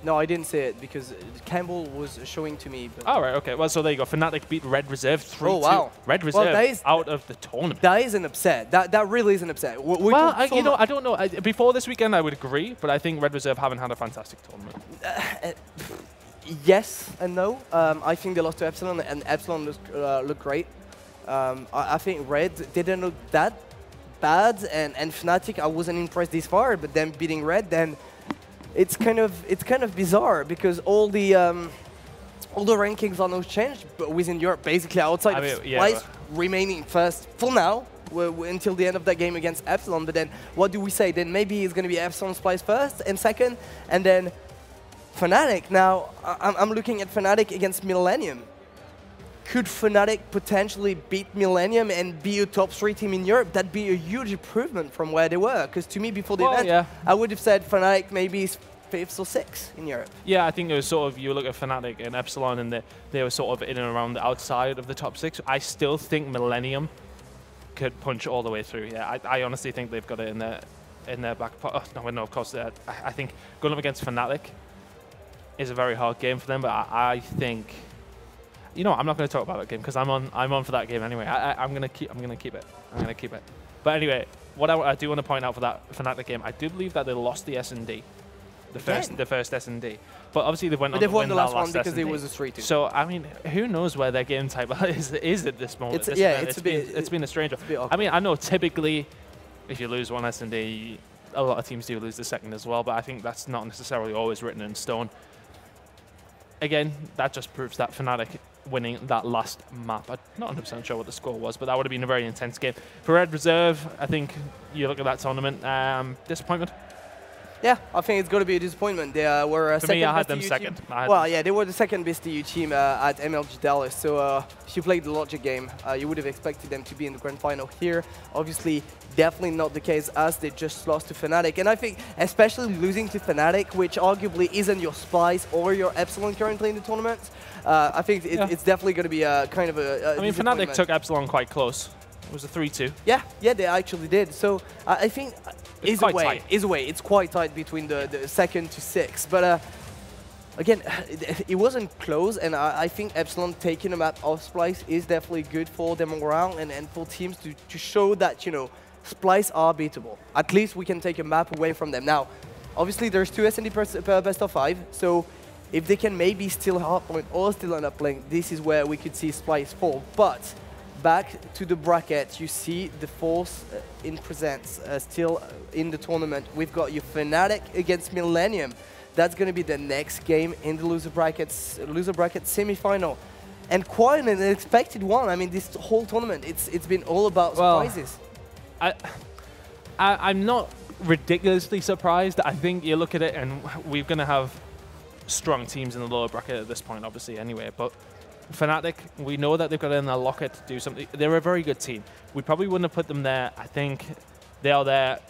No, I didn't see it because Campbell was showing to me. But All right, okay. Well, so there you go. Fnatic beat Red Reserve 3-2. Oh, wow. Red Reserve Well, that is, out of the tournament. That is an upset. That really is an upset. Well, you know, I don't know. Before this weekend, I would agree, but I think Red Reserve haven't had a fantastic tournament. Yes and no. I think they lost to EPSILON, and EPSILON looked great. I think Red didn't look that bad, and Fnatic, I wasn't impressed this far, but then beating Red, then it's kind of bizarre because all the rankings are now changed, but within Europe, basically outside of SPLYCE, remaining first for now until the end of that game against EPSILON. But then what do we say? Then maybe it's going to be EPSILON SPLYCE first and second, and then Fnatic. Now I'm looking at Fnatic against Millennium. Could Fnatic potentially beat Millennium and be a top 3 team in Europe? That'd be a huge improvement from where they were. Because to me, before the event, I would have said Fnatic maybe is 5th or 6th in Europe. Yeah, I think it was sort of, you look at Fnatic and EPSILON, and they were sort of in and around the outside of the top 6. I still think Millennium could punch all the way through. Yeah, I honestly think they've got it in their back pocket. Oh, no, of course, I think going up against Fnatic is a very hard game for them, but I think... You know, I'm not going to talk about that game because I'm on for that game anyway. I'm gonna keep it. But anyway, what I do want to point out for that Fnatic game, I do believe that they lost the S&D, the first S&D. But obviously they went on to win the last one because it was a 3-2. So I mean, who knows where their game type is at this moment? It's been a strange one. I mean, I know typically if you lose one S&D, a lot of teams do lose the second as well. But I think that's not necessarily always written in stone. Again, that just proves that Fnatic winning that last map. I'm not 100% sure what the score was, but that would have been a very intense game. For Red Reserve, I think you look at that tournament, disappointment? Yeah, I think it's going to be a disappointment. They were For me, I had them second. Well, yeah, they were the second best EU team at MLG Dallas. So if you played the Logic game, you would have expected them to be in the grand final here. Obviously, definitely not the case as they just lost to Fnatic. And I think especially losing to Fnatic, which arguably isn't your SPLYCE or your EPSILON currently in the tournament, I think it's definitely going to be a kind of a I mean, Fnatic took EPSILON quite close. It was a 3-2. Yeah, they actually did. So I think is a way. It's quite tight between the second to 6. But again, it wasn't close, and I think EPSILON taking a map off SPLYCE is definitely good for them around and for teams to show that, you know, SPLYCE are beatable. At least we can take a map away from them. Now, obviously there's 2 S&D per best of 5, so if they can maybe steal Hardpoint or steal an uplink, this is where we could see SPLYCE fall. But back to the bracket, you see the force in presence still in the tournament. We've got your Fnatic against Millennium. That's going to be the next game in the loser bracket semi-final. And quite an unexpected one. I mean, this whole tournament, it's been all about surprises. I'm not ridiculously surprised. I think you look at it, and we're going to have strong teams in the lower bracket at this point, obviously, anyway. But Fnatic, we know that they've got it in their locker to do something. They're a very good team. We probably wouldn't have put them there. I think they are there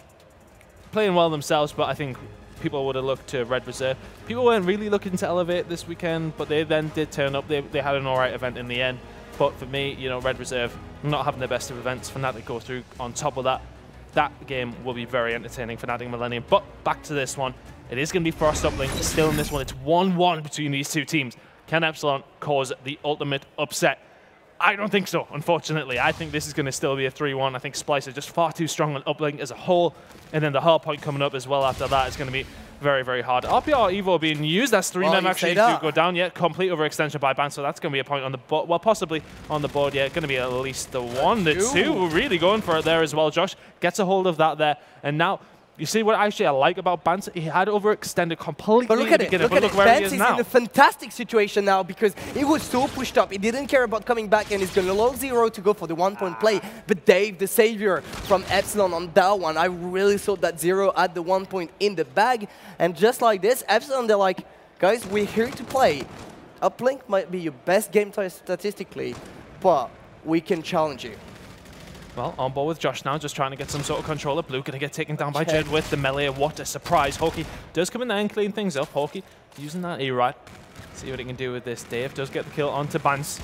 playing well themselves, but I think people would have looked to Red Reserve. People weren't really looking to elevate this weekend, but they then did turn up. They had an all right event in the end. But for me, you know, Red Reserve not having the best of events. Fnatic go through on top of that. That game will be very entertaining, Fnatic and Millennium. But back to this one. It is going to be Post-Uplink still in this one. It's 1-1 between these two teams. Can EPSILON cause the ultimate upset? I don't think so, unfortunately. I think this is going to still be a 3-1. I think SPLYCE are just far too strong on Uplink as a whole. And then the Hardpoint coming up as well after that is going to be very, very hard. RPR Evo being used as 3-mem actually to go down yet. Complete overextension by Ban, so that's going to be a point on the board. Well, possibly on the board, yeah. Going to be at least the 1, the 2. We're really going for it there as well. Josh gets a hold of that there. And now, you see what actually I like about Bance? He had overextended completely. But look at it. Look where he is now. Bance is in a fantastic situation now because he was so pushed up. He didn't care about coming back, and he's going to low 0 to go for the 1-point play. But Dave, the savior from EPSILON on that one, I really thought that 0 had the 1 point in the bag. And just like this, EPSILON, they're like, guys, we're here to play. Uplink might be your best game statistically, but we can challenge you. Well, on board with Josh now, just trying to get some sort of control of Blue. Going to get taken down by Jed with the melee. What a surprise. Hawkey does come in there and clean things up. Hawkey using that E-Ride. See what he can do with this. Dave does get the kill onto Bance.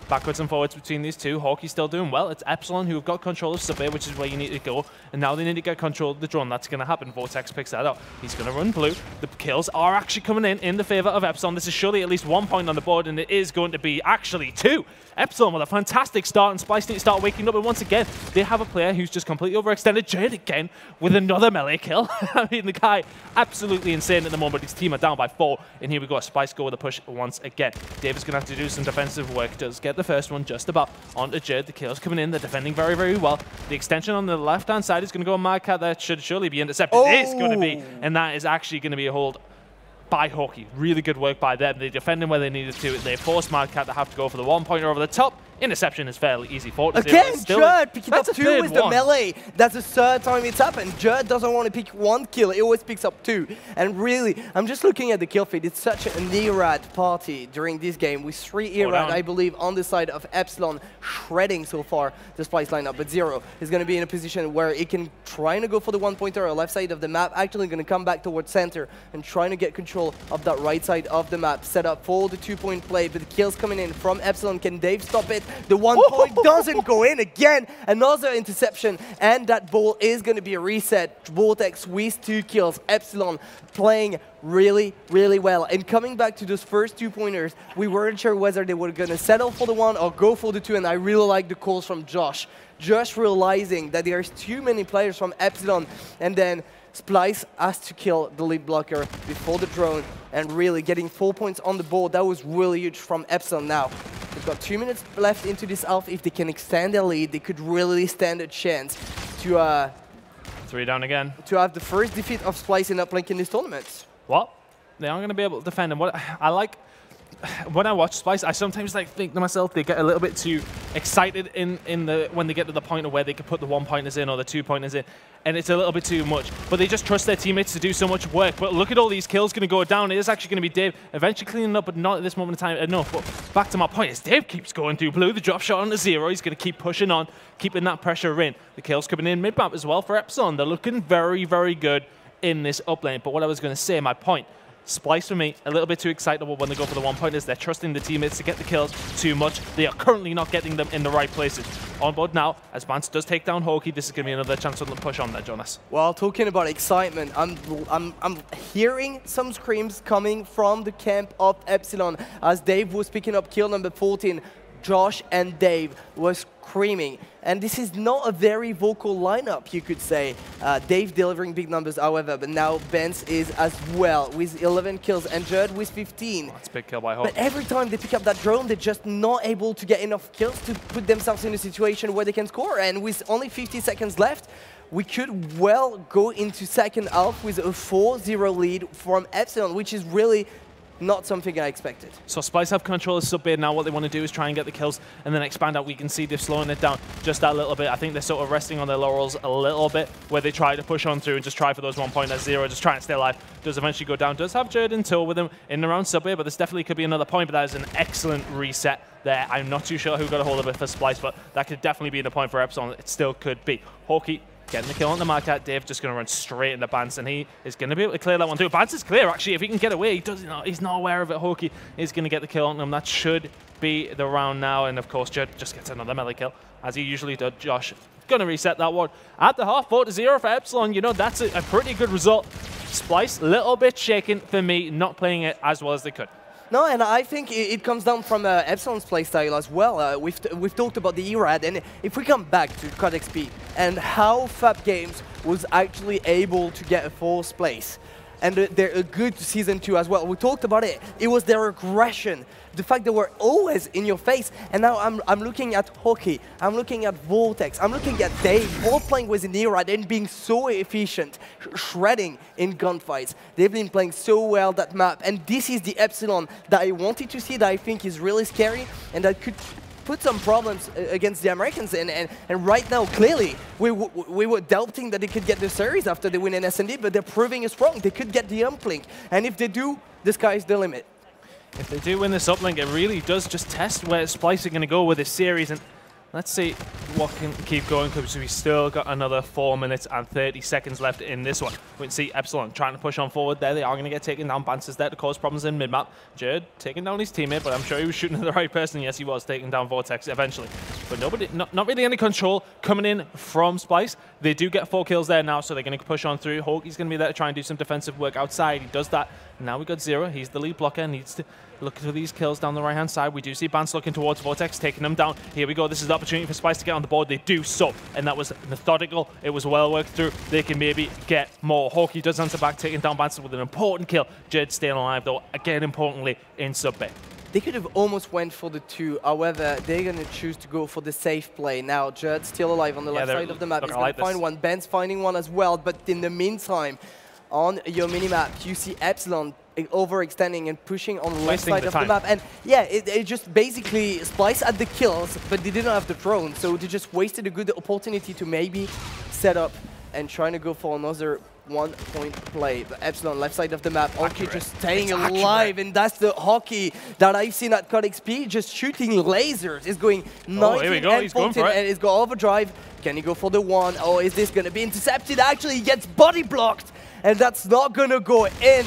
backwards and forwards between these two. Hawkey's still doing well. It's EPSILON who've got control of Subway, which is where you need to go. And now they need to get control of the drone. That's going to happen. Vortex picks that up. He's going to run blue. The kills are actually coming in the favor of EPSILON. This is surely at least 1 point on the board, and it is going to be actually 2. EPSILON with a fantastic start, and SPLYCE need to start waking up. And once again, they have a player who's just completely overextended. Jade again with another melee kill. I mean, the guy absolutely insane at the moment. His team are down by 4, and here we go. SPLYCE go with a push once again. Dave is going to have to do some defensive work. Does get the first one just about onto Jade. The kills coming in. They're defending very, very well. The extension on the left-hand side is going to go on Madcat. That should surely be intercepted. Oh. It is going to be, and that is actually going to be a hold by Hawkey. Really good work by them. They defended where they needed to. They forced Madcat to have to go for the 1-pointer over the top. Interception is fairly easy for it. Again, Jerd picking up 2 with the melee. That's the 3rd time it's happened. Jerd doesn't want to pick 1 kill. He always picks up 2. And really, I'm just looking at the kill feed. It's such an ERAD party during this game with 3 ERAD, I believe, on the side of EPSILON, shredding so far the SPLYCE lineup. But Zero is going to be in a position where he can try to go for the 1-pointer or left side of the map. Actually going to come back towards center and trying to get control of that right side of the map. Set up for the 2-point play, but the kills coming in from EPSILON. Can Dave stop it? The 1 point doesn't go in again. Another interception, and that ball is going to be a reset. Vortex with 2 kills. EPSILON playing really, really well. And coming back to those first 2-pointers, we weren't sure whether they were going to settle for the 1 or go for the 2, and I really like the calls from Josh. Just realizing that there's too many players from EPSILON, and then SPLYCE has to kill the lead blocker before the drone, and really getting 4 points on the board. That was really huge from EPSILON. Now, they've got 2 minutes left into this half. If they can extend their lead, they could really stand a chance to 3 down again. to to have the first defeat of SPLYCE in Uplink in this tournament. What? They aren't going to be able to defend. And what I like, when I watch SPLYCE, I sometimes think to myself, they get a little bit too excited when they get to the point of where they can put the 1-pointers in or the 2-pointers in, and it's a little bit too much. But they just trust their teammates to do so much work. But look at all these kills going to go down. It is actually going to be Dave eventually cleaning up, but not at this moment in time enough. But back to my point, as Dave keeps going through blue, the drop shot on the 0, he's going to keep pushing on, keeping that pressure in. The kills coming in mid-map as well for EPSILON. They're looking very, very good in this uplane. But what I was going to say, my point, SPLYCE for me, a little bit too excitable when they go for the 1-pointers. They're trusting the teammates to get the kills too much. They are currently not getting them in the right places. On board now, as Vance does take down Hawkey, this is going to be another chance for them to push on there, Jonas. Well, talking about excitement, I'm hearing some screams coming from the camp of EPSILON as Dave was picking up kill number 14. Josh and Dave was screaming. And this is not a very vocal lineup, you could say. Dave delivering big numbers, however, but now Benz is as well with 11 kills and Jerd with 15. That's a big kill by Hawkey. But every time they pick up that drone, they're just not able to get enough kills to put themselves in a situation where they can score. And with only 50 seconds left, we could well go into second half with a 4-0 lead from EPSILON, which is really not something I expected. So SPLYCE have control of sub-bid. Now what they want to do is try and get the kills and then expand out. We can see they're slowing it down just that little bit. I think they're sort of resting on their laurels a little bit where they try to push on through and just try for those 1-pointers. 0, just try and stay alive. Does eventually go down. Does have Jerd in tow with him in around sub-bid, but this definitely could be another point, but that is an excellent reset there. I'm not too sure who got a hold of it for SPLYCE, but that could definitely be the point for EPSILON. It still could be. Hawkey getting the kill on the Madcat. Dave just going to run straight into Bance, and he is going to be able to clear that one too. Bance is clear, actually. If he can get away, he does. He's not aware of it. Hawkey is going to get the kill on him. That should be the round now, and of course, Jerd just gets another melee kill, as he usually does. Josh going to reset that one at the half, 4-0 for EPSILON. You know, that's a pretty good result. SPLYCE, little bit shaken for me, not playing it as well as they could. No, and I think it comes down from EPSILON's playstyle as well. We've talked about the ERAD, and if we come back to COD XP and how Fab Games was actually able to get a 4th place, and they're a good Season 2 as well. We talked about it. It was their aggression, the fact they were always in your face. And now I'm looking at Hawkey, I'm looking at Vortex, I'm looking at Dave, all playing with an ERAD and being so efficient, shredding in gunfights. They've been playing so well that map, and this is the EPSILON that I wanted to see, that I think is really scary, and that could put some problems against the Americans. And right now, clearly, we were doubting that they could get the series after they win an S&D, but they're proving us wrong. They could get the uplink. And if they do, the sky's the limit. If they do win this uplink, it really does just test where SPLYCE are going to go with this series. And Let's see what can keep going, because we still got another 4 minutes and 30 seconds left in this one. We can see EPSILON trying to push on forward there. They are going to get taken down. Bance is there to cause problems in mid-map. Jerd taking down his teammate, but I'm sure he was shooting at the right person. Yes, he was taking down Vortex eventually. But nobody, not really any control coming in from Splyce. They do get 4 kills there now, so they're going to push on through. Hoki's going to be there to try and do some defensive work outside. He does that. Now we got Zero. He's the lead blocker. Needs to look for these kills down the right-hand side. We do see Bance looking towards Vortex, taking them down. Here we go. This is the opportunity for Splyce to get on the board. They do so, and that was methodical. It was well worked through. They can maybe get more. Hoki does answer back, taking down Bance with an important kill. Jed staying alive, though, again, importantly, in sub-bay. They could have almost went for the 2. However, they're going to choose to go for the safe play. Now, Jerd's still alive on the left side of the map. He's going to find one. Ben's finding one as well. But in the meantime, on your minimap, you see EPSILON overextending and pushing on the left side of the map. And yeah, it just basically Splyce had the kills, but they didn't have the drone. So they just wasted a good opportunity to maybe set up and trying to go for another 1-point play. But EPSILON, left side of the map, Hoki just staying alive, and that's the Hoki that I've seen at COD XP, just shooting lasers. Is going 19 and 14, and he's got overdrive. Can he go for the 1? Oh, is this going to be intercepted? Actually, he gets body blocked, and that's not going to go in.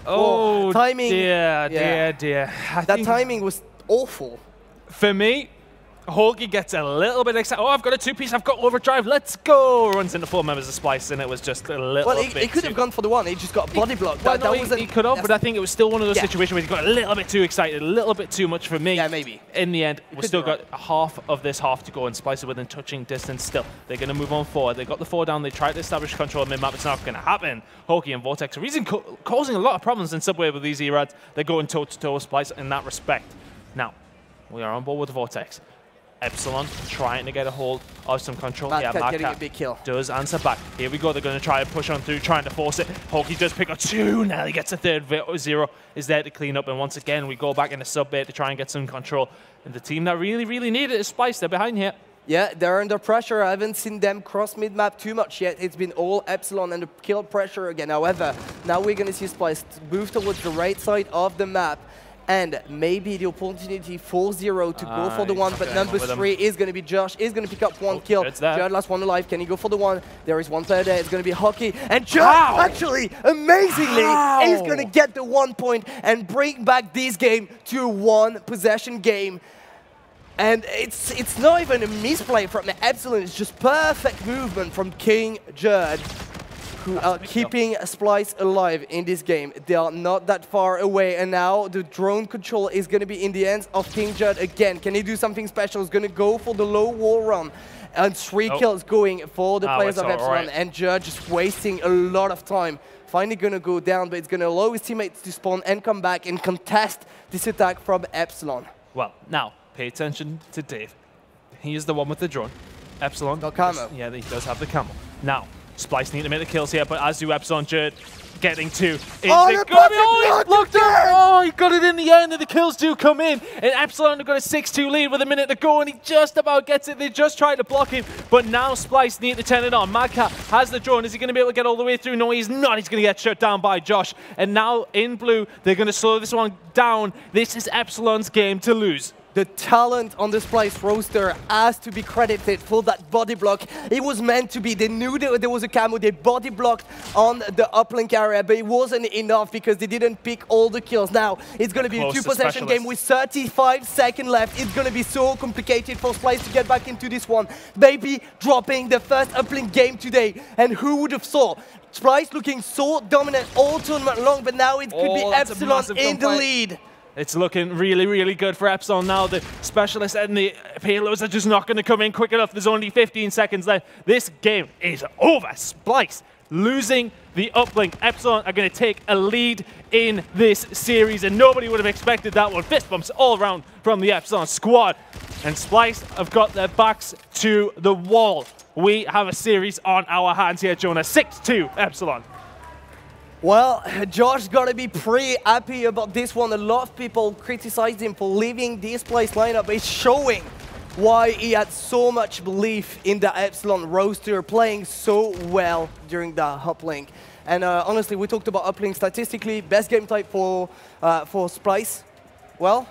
Oh, timing. Dear. That timing was awful. For me, Hoki gets a little bit excited. Oh, I've got a 2-piece, I've got overdrive, let's go! Runs into 4 members of Splyce, and it was just a little bit he could have gone for the 1, he just got body blocked. He could have, but I think it was still one of those situations where he got a little bit too excited, a little bit too much for me. Yeah, maybe. In the end, we've still got half of this half to go, and Splyce are within touching distance still. They're going to move on forward. They got the 4 down, they tried to establish control mid-map, it's not going to happen. Hoki and Vortex are causing a lot of problems in Subway with these E-Rads. They're going toe-to-toe with Splyce in that respect. Now, we are on board with Vortex. EPSILON trying to get a hold of some control. Madcat getting a big kill. Does answer back. Here we go. They're going to try and push on through, trying to force it. Hoki does pick up 2. Now he gets a 3rd. Zero is there to clean up. And once again, we go back into sub-bay to try and get some control. And the team that really, really need it is Splyce. They're behind here. Yeah, they're under pressure. I haven't seen them cross mid-map too much yet. It's been all EPSILON and the kill pressure again. However, now we're going to see Splyce move towards the right side of the map. And maybe the opportunity for Zero to go for the 1, but number 3 is going to be Josh, is going to pick up 1 kill. Jerd last one alive, can he go for the 1? There is 1 player there, it's going to be Hoki. And Jerd, actually, amazingly, is going to get the 1 point and bring back this game to a 1-possession game. And it's not even a misplay from EPSILON, it's just perfect movement from King Jerd, who are keeping Splyce alive in this game. They are not that far away, and now the drone control is going to be in the hands of King Jerd again. Can he do something special? He's going to go for the low wall run, and 3 kills going for the players of EPSILON, and Jerd just wasting a lot of time. Finally going to go down, but it's going to allow his teammates to spawn and come back and contest this attack from EPSILON. Well, now, pay attention to Dave. He is the one with the drone. EPSILON. Got camo. Yeah, he does have the camo. Now, Splyce need to make the kills here, but as do EPSILON. Jerd getting 2. He blocked it! Oh, he got it in the end, and the kills do come in. And EPSILON have got a 6-2 lead with a minute to go, and he just about gets it. They just tried to block him, but now Splyce need to turn it on. Madcat has the drone. Is he going to be able to get all the way through? No, he's not. He's going to get shut down by Josh. And now in blue, they're going to slow this one down. This is EPSILON's game to lose. The talent on the Splyce roster has to be credited for that body block. It was meant to be. They knew there was a camo. They body blocked on the uplink area, but it wasn't enough because they didn't pick all the kills. Now, it's going to be a 2-possession game with 35 seconds left. It's going to be so complicated for Splyce to get back into this one. Maybe dropping the first uplink game today. And who would have thought? Splyce looking so dominant all tournament long, but now it could be EPSILON in the lead. It's looking really, really good for EPSILON now. The specialists and the payloads are just not going to come in quick enough. There's only 15 seconds left. This game is over. Splyce losing the uplink. EPSILON are going to take a lead in this series, and nobody would have expected that one. Fist bumps all around from the EPSILON squad. And Splyce have got their backs to the wall. We have a series on our hands here, Jonah. 6-2 EPSILON. Well, Josh got to be pretty happy about this one. A lot of people criticized him for leaving this Splyce lineup. It's showing why he had so much belief in the EPSILON roster, playing so well during the uplink. And honestly, we talked about uplink statistically. Best game type for Splyce. Well,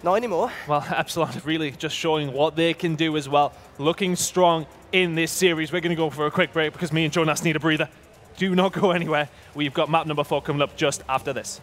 Not anymore. Well, EPSILON really just showing what they can do as well. Looking strong in this series. We're going to go for a quick break because me and Jonas need a breather. Do not go anywhere. We've got map number 4 coming up just after this.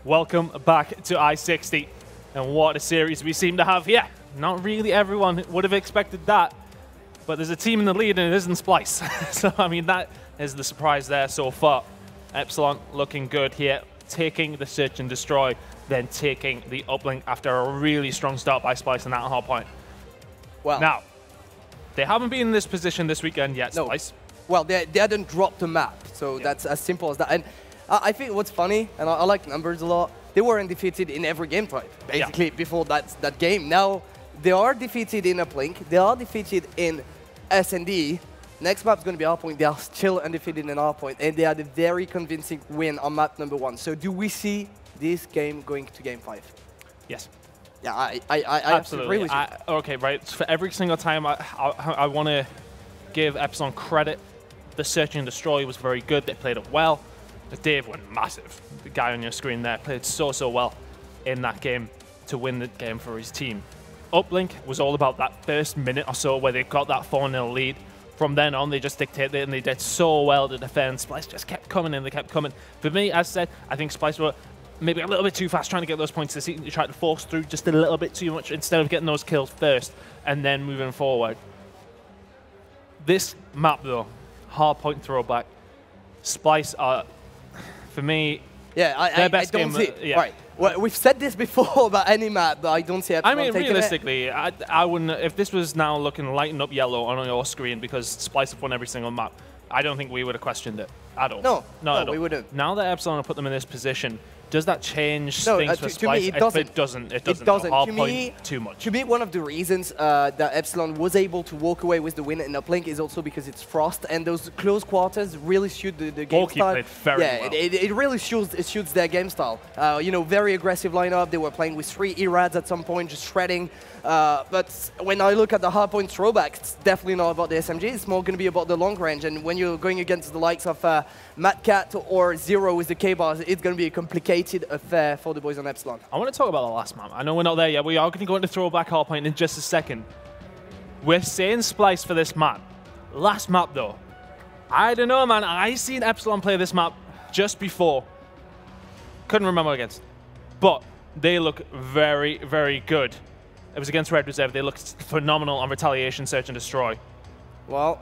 Welcome back to I-60, and what a series we seem to have here. Not really everyone would have expected that, but there's a team in the lead and it isn't SPLYCE. So, I mean, that is the surprise there so far. EPSILON looking good here, taking the search and destroy, then taking the uplink after a really strong start by SPLYCE in that hardpoint. Well, now, they haven't been in this position this weekend yet, no. SPLYCE. Well, they hadn't dropped the map, so that's as simple as that. And I think what's funny, and I like numbers a lot, they were undefeated in every game type, basically, before that game. Now, they are defeated in Uplink, they are defeated in S&D. Next map's going to be Hardpoint, they are still undefeated in Hardpoint, and they had a very convincing win on map number 1. So do we see this game going to game 5? Yes. Yeah, I absolutely agree with you. Okay, right, for every single time I want to give EPSILON credit. The search and destroy was very good, they played it well. Dave went massive. The guy on your screen there played so well in that game to win the game for his team. Uplink was all about that first minute or so where they got that 4-0 lead. From then on, they just dictated it and they did so well to defend. SPLYCE just kept coming and they kept coming. For me, as said, I think SPLYCE were maybe a little bit too fast trying to get those points. They tried to force through just a little bit too much instead of getting those kills first and then moving forward. This map, though, Hardpoint throwback, SPLYCE are, for me, their best game. Right. Well, we've said this before about any map, but I don't see EPSILON I mean, taking realistically, I wouldn't. If this was now looking lighting up yellow on your screen because SPLYCE have won every single map, I don't think we would have questioned it at all. No, we wouldn't. Now that EPSILON have put them in this position, does that change things for SPLYCE? To me, it doesn't. It doesn't. It doesn't. Hardpoint, too much. To me, one of the reasons that EPSILON was able to walk away with the win in Uplink is also because it's Frost, and those close quarters really suit the game style. Played very well. It really suits their game style. You know, very aggressive lineup. They were playing with 3 ERADs at some point, just shredding. But when I look at the Hardpoint throwback, it's definitely not about the SMG. It's more going to be about the long range. And when you're going against the likes of MadCat or Zero with the K-bars, it's going to be a complicated affair for the boys on EPSILON. I want to talk about the last map. I know we're not there yet. We are going to go into throwback Hardpoint in just a second. We're saying SPLYCE for this map. Last map, though. I don't know, man. I seen EPSILON play this map just before. Couldn't remember against. but they look very, very good. It was against Red Reserve. They looked phenomenal on Retaliation, Search and Destroy. Well,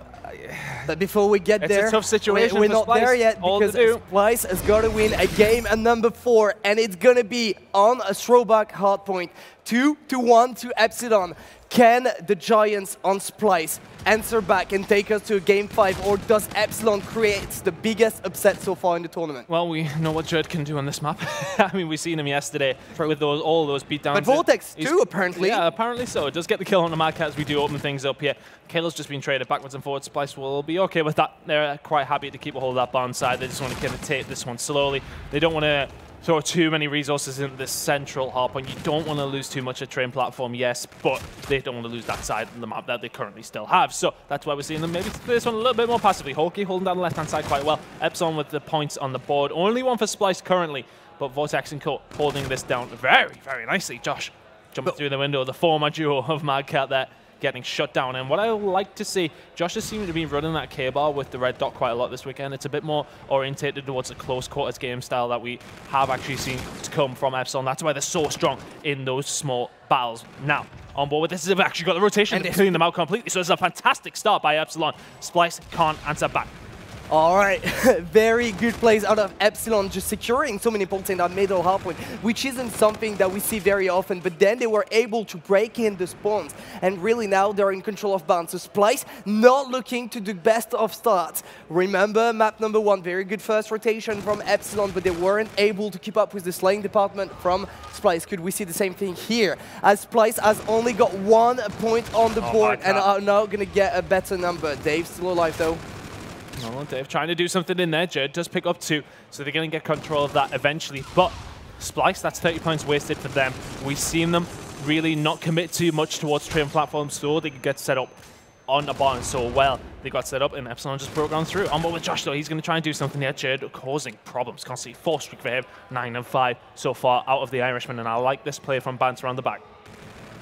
but before we get there, it's a tough situation. We're not Splyce. there yet because Splyce has got to win a game at number 4, and it's going to be on a throwback Hardpoint. 2-1 to EPSILON. Can the Giants on Splyce answer back and take us to Game 5, or does EPSILON create the biggest upset so far in the tournament? Well, we know what Jerd can do on this map. I mean, we've seen him yesterday with all those beatdowns. But Vortex too, apparently. Yeah, apparently so. It does get the kill on the Mad Cat as we do open things up here. Kalo's just been traded backwards and forwards. Splyce will be okay with that. They're quite happy to keep a hold of that barn side. They just want to kind of take this one slowly. They don't want to throw too many resources into this central Hardpoint. You don't want to lose too much at train platform, yes, but they don't want to lose that side of the map that they currently still have. So that's why we're seeing them maybe play this one a little bit more passively. Hawkey holding down the left-hand side quite well. EPSILON with the points on the board. Only one for Splyce currently, but Vortex and Co holding this down very, very nicely. Josh jumping through the window, the former duo of Mad Cat there, getting shut down. And what I like to see, Josh has seemed to be running that K-bar with the red dot quite a lot this weekend. It's a bit more orientated towards the close quarters game style that we have actually seen to come from EPSILON. That's why they're so strong in those small battles. Now, on board with this, they've actually got the rotation to clean them out completely. So it's a fantastic start by EPSILON. Splyce can't answer back. All right, very good plays out of EPSILON, just securing so many points in that middle Hardpoint, which isn't something that we see very often, but then they were able to break in the spawns, and really now they're in control of bounds. So Splyce not looking to the best of starts. Remember, map number 1, very good first rotation from EPSILON, but they weren't able to keep up with the slaying department from Splyce. Could we see the same thing here, as Splyce has only got 1 point on the board and are now going to get a better number. Dave's still alive though. No, Dave trying to do something in there. Jerd does pick up 2, so they're going to get control of that eventually. But Splyce, that's 30 points wasted for them. We've seen them really not commit too much towards train platforms, so they could get set up on a barn so well. They got set up, and EPSILON just broke on through. On board with Josh, though, he's going to try and do something here. Jerd causing problems. Can't see 4 streak for him. 9 and 5 so far out of the Irishman, and I like this play from Bance around the back.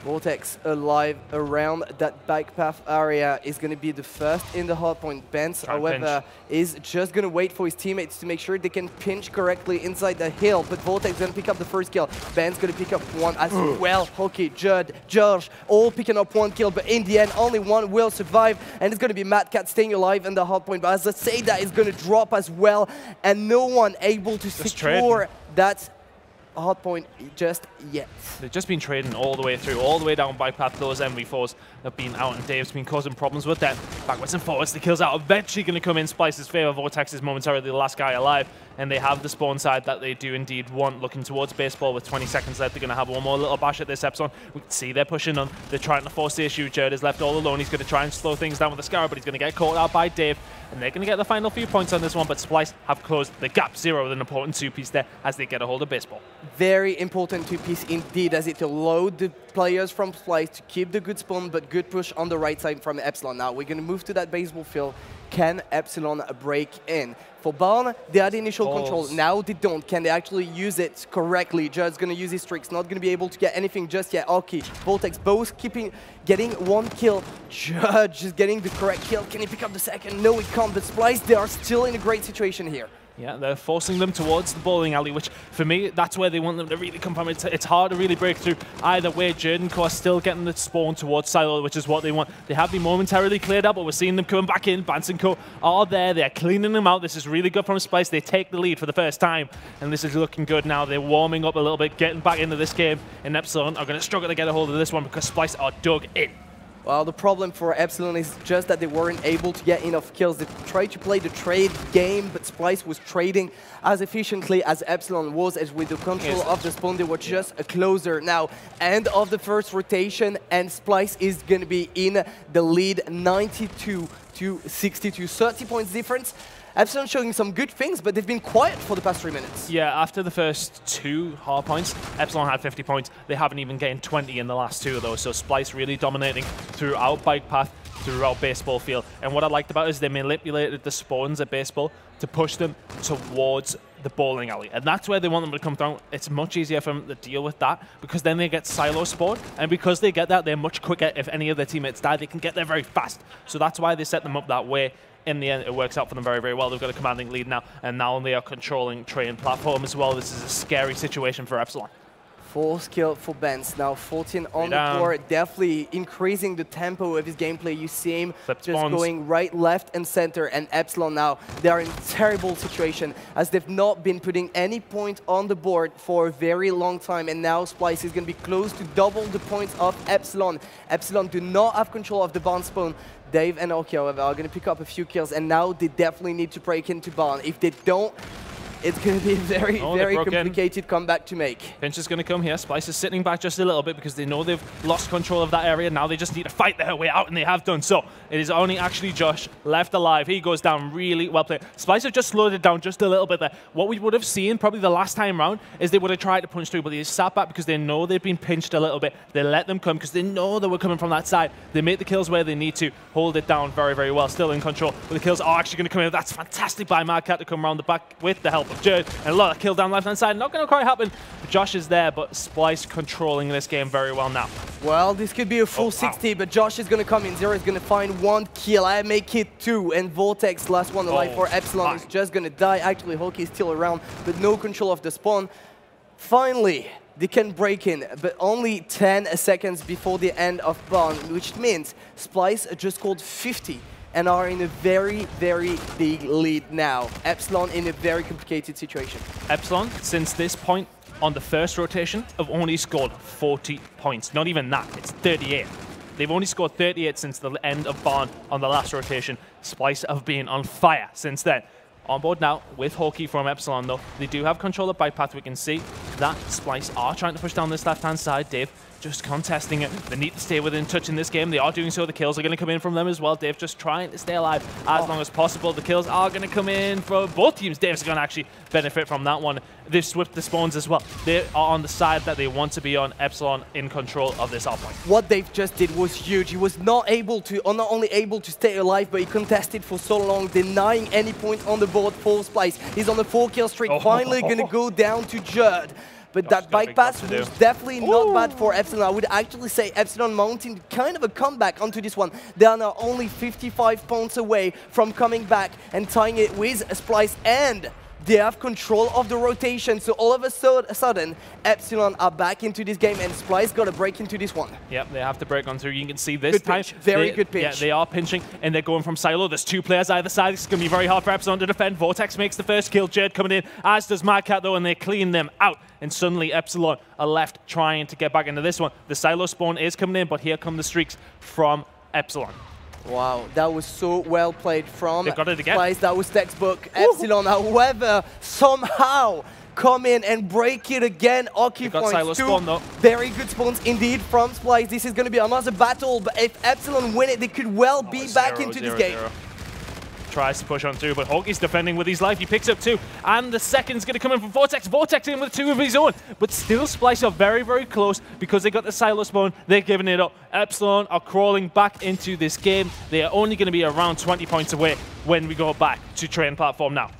Vortex alive around that bike path area is going to be the first in the Hardpoint. Bance, however, is just going to wait for his teammates to make sure they can pinch correctly inside the hill, but Vortex going to pick up the first kill. Bance going to pick up 1 as well. Hawkey, Jerd, George, all picking up 1 kill, but in the end, only 1 will survive, and it's going to be Mad Cat staying alive in the Hardpoint. But as I say, that is going to drop as well, and no one able to secure that Hardpoint just yet. They've just been trading all the way through, all the way down bike path. Those MV4s have been out, and Dave's been causing problems with them. Backwards and forwards, the kills out eventually going to come in Splyce's favor. Vortex is momentarily the last guy alive, and they have the spawn side that they do indeed want. Looking towards baseball with 20 seconds left, they're going to have one more little bash at this EPSILON. We can see they're pushing on. They're trying to force the issue. Jerd is left all alone. He's going to try and slow things down with the Scarab, but he's going to get caught out by Dave, and they're going to get the final few points on this one, but Splyce have closed the gap. 0 with an important 2-piece there as they get a hold of baseball. Very important 2-piece indeed, as it allowed the players from Splyce to keep the good spawn, but good push on the right side from EPSILON. Now we're going to move to that baseball field. Can EPSILON break in? For Barn, they had initial control. Now they don't. Can they actually use it correctly? Jerd's going to use his tricks. Not going to be able to get anything just yet. Hawkey, Vortex, both getting 1 kill. Jerd just getting the correct kill. Can he pick up the second? No, he can't. But Splyce, they are still in a great situation here. Yeah, they're forcing them towards the bowling alley, which for me, that's where they want them to really come from. It's hard to really break through either way. Jerd and Co are still getting the spawn towards Silo, which is what they want. They have been momentarily cleared out, but we're seeing them coming back in. Bance and Co are there. They're cleaning them out. This is really good from Splyce. They take the lead for the first time, and this is looking good now. They're warming up a little bit, getting back into this game, and EPSILON are going to struggle to get a hold of this one because Splyce are dug in. Well, the problem for EPSILON is just that they weren't able to get enough kills. They tried to play the trade game, but Splyce was trading as efficiently as EPSILON was, as with the control of the spawn, they were just a closer. Now, end of the first rotation, and Splyce is going to be in the lead, 92 to 62, 30 points difference. EPSILON showing some good things, but they've been quiet for the past 3 minutes. Yeah, after the first 2 hard points, EPSILON had 50 points. They haven't even gained 20 in the last 2 of those, so Splyce really dominating throughout bike path, throughout baseball field. And what I liked about it is they manipulated the spawns at baseball to push them towards the bowling alley. And that's where they want them to come down. It's much easier for them to deal with that because then they get silo spawn. And because they get that, they're much quicker. If any of their teammates die, they can get there very fast. So that's why they set them up that way. In the end, it works out for them very, very well. They've got a commanding lead now, and now they are controlling train platform as well. This is a scary situation for EPSILON. Fourth kill for Benz. Now 14 on the floor, definitely increasing the tempo of his gameplay. You see him just going right, left, and center. And EPSILON now, they are in a terrible situation as they've not been putting any point on the board for a very long time. And now SPLYCE is going to be close to double the points of EPSILON. EPSILON do not have control of the barn spawn. Dave and Oki, however, are going to pick up a few kills. And now they definitely need to break into barn. If they don't, it's going to be a very complicated comeback to make. Pinch is going to come here. SPLYCE is sitting back just a little bit because they know they've lost control of that area. Now they just need to fight their way out, and they have done so. It is only actually Josh left alive. He goes down really well played. SPLYCE have just slowed it down just a little bit there. What we would have seen probably the last time round is they would have tried to punch through, but they sat back because they know they've been pinched a little bit. They let them come because they know they were coming from that side. They make the kills where they need to, hold it down very, very well. Still in control, but the kills are actually going to come in. That's fantastic by Madcat to come around the back with the help of Jared. And a lot of kill down left-hand side. Not going to quite happen. Josh is there, but SPLYCE controlling this game very well now. Well, this could be a full 60, but Josh is going to come in. Zero is going to find one kill. I make it 2, and Vortex, last one alive for EPSILON, is just going to die. Actually, Hoki is still around, but no control of the spawn. Finally, they can break in, but only 10 seconds before the end of barn, which means SPLYCE just scored 50. And are in a very, very big lead now. EPSILON in a very complicated situation. EPSILON, since this point on the first rotation, have only scored 40 points. Not even that, it's 38. They've only scored 38 since the end of barn on the last rotation. SPLYCE have been on fire since then. On board now with Hoki from EPSILON, though. They do have control of bike path. We can see that SPLYCE are trying to push down this left-hand side. Dave just contesting it. They need to stay within touch in this game. They are doing so. The kills are going to come in from them as well. Dave just trying to stay alive as long as possible. The kills are going to come in for both teams. Dave's going to actually benefit from that one. They've swift the spawns as well. They are on the side that they want to be on. EPSILON in control of this Hardpoint. What Dave just did was huge. He was not only able to stay alive, but he contested for so long, denying any point on the board for SPLYCE. He's on the 4-kill streak, finally going to go down to Judd. But that bike pass was definitely not bad for EPSILON. I would actually say EPSILON mounting kind of a comeback onto this one. They are now only 55 points away from coming back and tying it with SPLYCE, and they have control of the rotation. So all of a sudden, EPSILON are back into this game, and SPLYCE got to break into this one. Yep, they have to break on through. You can see this time. Very good pitch. Yeah, they are pinching, and they're going from silo. There's 2 players either side. It's going to be very hard for EPSILON to defend. Vortex makes the first kill. Jade coming in, as does Madcat, though, and they clean them out. And suddenly, EPSILON are left trying to get back into this one. The silo spawn is coming in, but here come the streaks from EPSILON. Wow, that was so well played from SPLYCE. That was textbook. EPSILON, however, somehow come in and break it again. Occupies 2 very good spawns indeed from SPLYCE. This is going to be another battle, but if EPSILON win it, they could well be back into this game. Tries to push on through, but Hoki's defending with his life. He picks up 2, and the second's going to come in from Vortex. Vortex in with 2 of his own, but still SPLYCE are very, very close because they got the silo spawn. They're giving it up. EPSILON are crawling back into this game. They are only going to be around 20 points away when we go back to train platform now.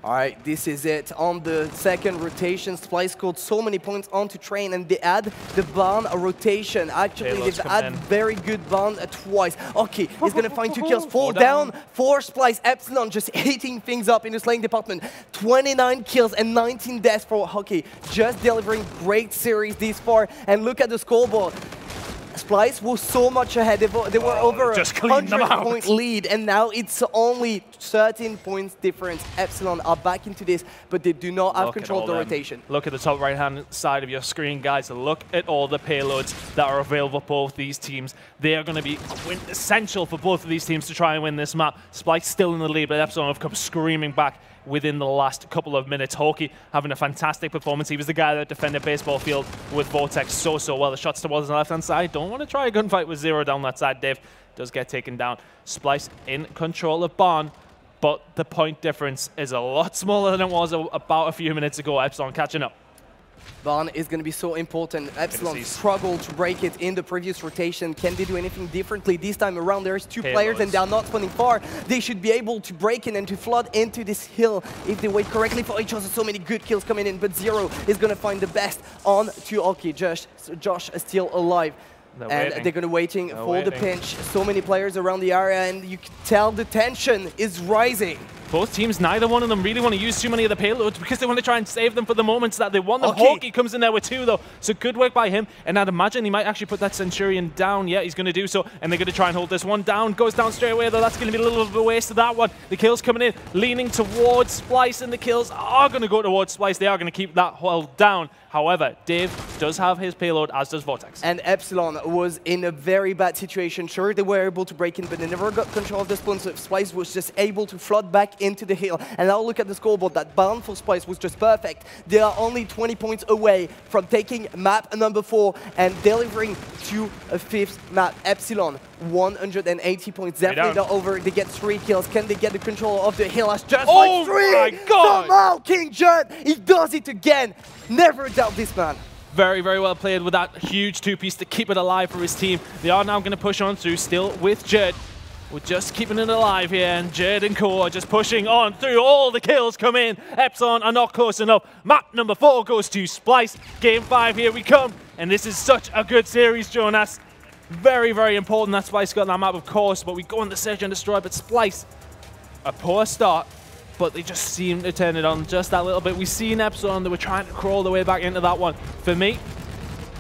All right, this is it. On the second rotation, SPLYCE scored so many points onto train, and they add the barn rotation. Actually, they've had very good barn twice. Okay, he's going to find 2 kills. 4 down for SPLYCE. EPSILON just eating things up in the slaying department. 29 kills and 19 deaths for Hoki. Just delivering great series this far. And look at the scoreboard. SPLYCE was so much ahead. They were over a 100-point lead, and now it's only 13 points difference. EPSILON are back into this, but they do not have control of the rotation. Look at the top right-hand side of your screen, guys. Look at all the payloads that are available for both these teams. They are going to be essential for both of these teams to try and win this map. SPLYCE still in the lead, but EPSILON have come screaming back within the last couple of minutes. Hoki having a fantastic performance. He was the guy that defended baseball field with Vortex so well. The shots towards the left-hand side. Don't want to try a gunfight with Zero down that side. Dave does get taken down. SPLYCE in control of barn, but the point difference is a lot smaller than it was about a few minutes ago. EPSILON catching up. Barn is going to be so important. EPSILON struggled to break it in the previous rotation. Can they do anything differently this time around? There's 2 players and they are not spawning far. They should be able to break in and to flood into this hill if they wait correctly for each other. So many good kills coming in, but Zero is going to find the best on to Oki. Josh is still alive. They're going to waiting for the pinch. So many players around the area, and you can tell the tension is rising. both teams, neither one of them really want to use too many of the payloads because they want to try and save them for the moments that they want them. Hawkeye comes in there with 2 though, so good work by him. And I'd imagine he might actually put that Centurion down. Yeah, he's going to do so. And they're going to try and hold this one down. Goes down straight away though. That's going to be a little bit of a waste of that one. The kills coming in, leaning towards Splyce, and the kills are going to go towards Splyce. They are going to keep that held down. However, Dave does have his payload, as does Vortex. And EPSILON was in a very bad situation. Sure, they were able to break in, but they never got control of the spawn, so Splyce was just able to flood back into the hill. And now look at the scoreboard. That bound for Splyce was just perfect. They are only 20 points away from taking map number 4 and delivering to a 5th map. EPSILON, 180 points. Definitely not over. They get 3 kills. Can they get the control of the hill? That's just like 3! My God! Somehow, King Judd, he does it again. Never doubt this man. Very, very well played with that huge 2-piece to keep it alive for his team. They are now going to push on through, still with Judd. We're just keeping it alive here, and Judd and Co are just pushing on through. All the kills come in. EPSILON are not close enough. Map number 4 goes to Splyce. Game 5, here we come. And this is such a good series, Jonas. Very, very important that Splyce got that map, of course, but we go on the search and destroy. But Splyce, a poor start, but they just seem to turn it on just that little bit. We've seen EPSILON, they were trying to crawl their way back into that one. For me,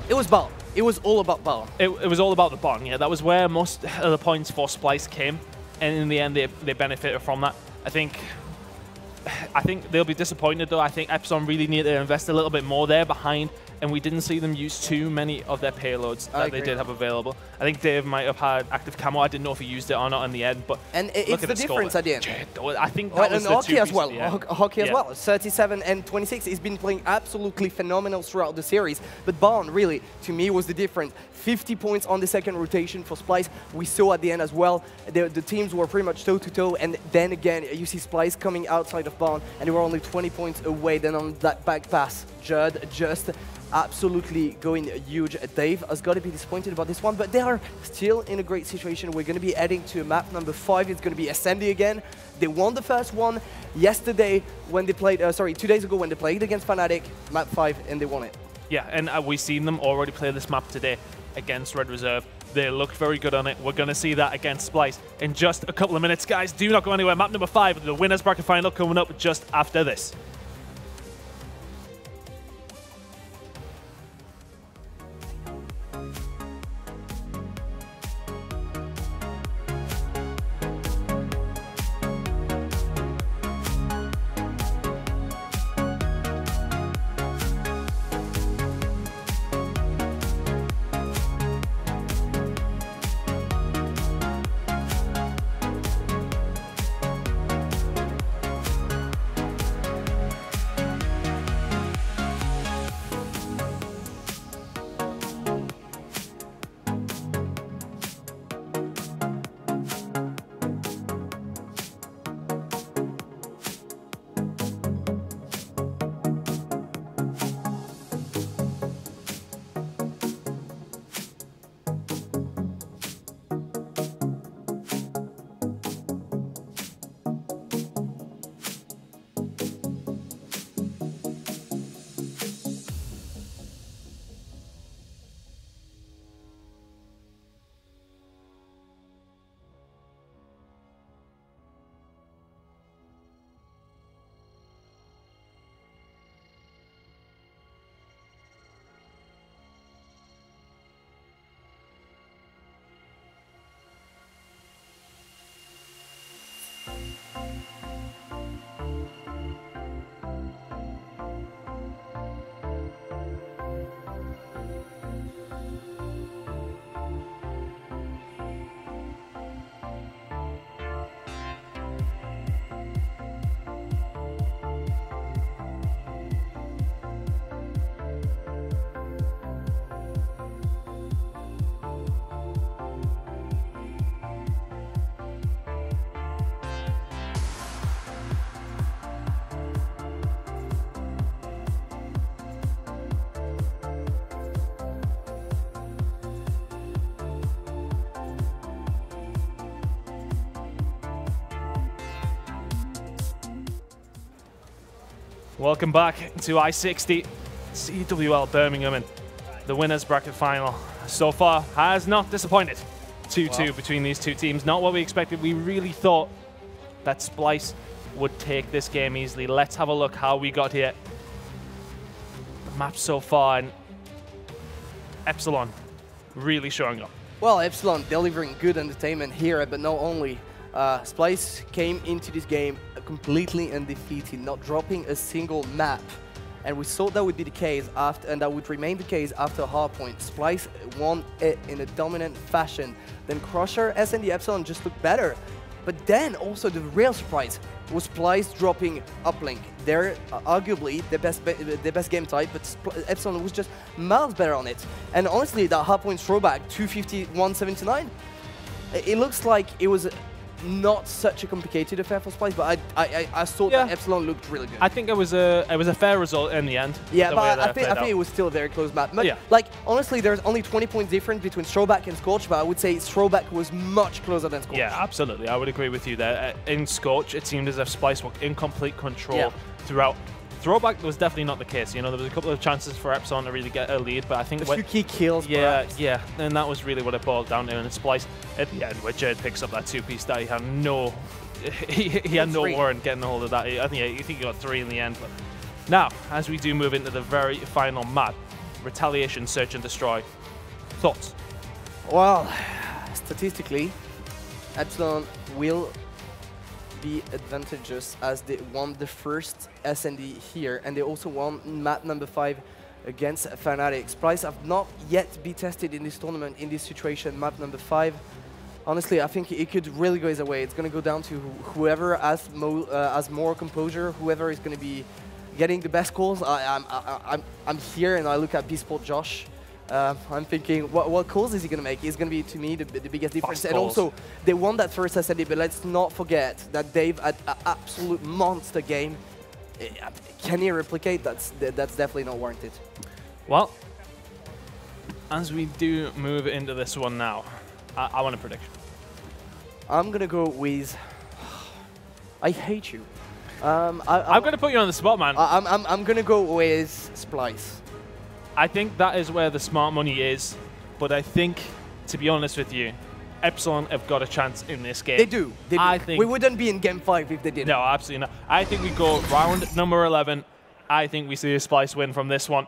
it was Ball. It was all about Ball. It was all about the Bond, yeah. That was where most of the points for Splyce came, and in the end, they benefited from that. I think they'll be disappointed, though. I think EPSILON really need to invest a little bit more there behind, and we didn't see them use too many of their payloads that they did have available. I think Dave might have had active camo. I didn't know if he used it or not in the end, but and it's the difference at the end. I think that was the Hawkeye as well. Hawkeye as Yeah. well. 37 and 26. He's been playing absolutely phenomenal throughout the series. But Barn, really, to me, was the difference. 50 points on the second rotation for Splyce. We saw at the end as well, the teams were pretty much toe-to-toe, and then again, you see Splyce coming outside of Barn, and they were only 20 points away. Then on that back pass, Judd just absolutely going huge. Dave has got to be disappointed about this one, but they are still in a great situation. We're going to be heading to map number 5. It's going to be Ascendi again. They won the first one yesterday when they played, 2 days ago when they played against Fnatic, map 5, and they won it. Yeah, and we've seen them already play this map today against Red Reserve. They looked very good on it. We're going to see that against Splyce in just a couple of minutes. Guys, do not go anywhere. Map number 5, the winners bracket final coming up just after this. Welcome back to I-60 CWL Birmingham, and the winners bracket final so far has not disappointed. 2-2 between these two teams. Not what we expected. We really thought that Splyce would take this game easily. Let's have a look how we got here. The map so far, and EPSILON really showing up. Well, EPSILON delivering good entertainment here, but not only. SPLYCE came into this game completely undefeated, not dropping a single map. And we thought that would be the case after, and that would remain the case after Hardpoint. SPLYCE won it in a dominant fashion. Then Crusher, SND, EPSILON just looked better. But then also the real surprise was SPLYCE dropping Uplink. They're arguably the best game type, but EPSILON was just miles better on it. And honestly, that Hardpoint throwback, 250, 179, it looks like it was not such a complicated affair for SPLYCE, but I thought that EPSILON looked really good. I think it was a fair result in the end. Yeah, but I think it was still a very close map. But like honestly, there's only 20 points difference between throwback and Scorch, but I would say throwback was much closer than Scorch. Yeah, absolutely. I would agree with you there. In Scorch, it seemed as if SPLYCE were in complete control throughout. Throwback was definitely not the case. You know, there was a couple of chances for EPSILON to really get a lead, but I think a few key kills. Yeah, and that was really what it boiled down to. And SPLYCE at the end, where Jade picks up that two-piece that he had no, he had no warrant getting a hold of that. I think he got 3 in the end. But now, as we do move into the very final map, Retaliation, Search and Destroy. Thoughts? Well, statistically, EPSILON will be advantageous as they won the first SND here, and they also won map number 5 against Fnatic. SPLYCE have not yet been tested in this tournament in this situation. Map number 5, honestly, I think it could really go either way. It's going to go down to whoever has more composure, whoever is going to be getting the best calls. I'm here and I look at B-Sport Josh. I'm thinking, what calls is he going to make? He's going to be, to me, the biggest difference. And also, they won that first SND, but let's not forget that Dave had an absolute monster game. Can he replicate? That's definitely not warranted. Well, as we do move into this one now, I want a prediction. I'm going to go with... I hate you. I'm going to put you on the spot, man. I'm going to go with SPLYCE. I think that is where the smart money is, but I think, to be honest with you, EPSILON have got a chance in this game. They do. They do. I think we wouldn't be in Game 5 if they didn't. No, absolutely not. I think we go round number 11. I think we see a SPLYCE win from this one.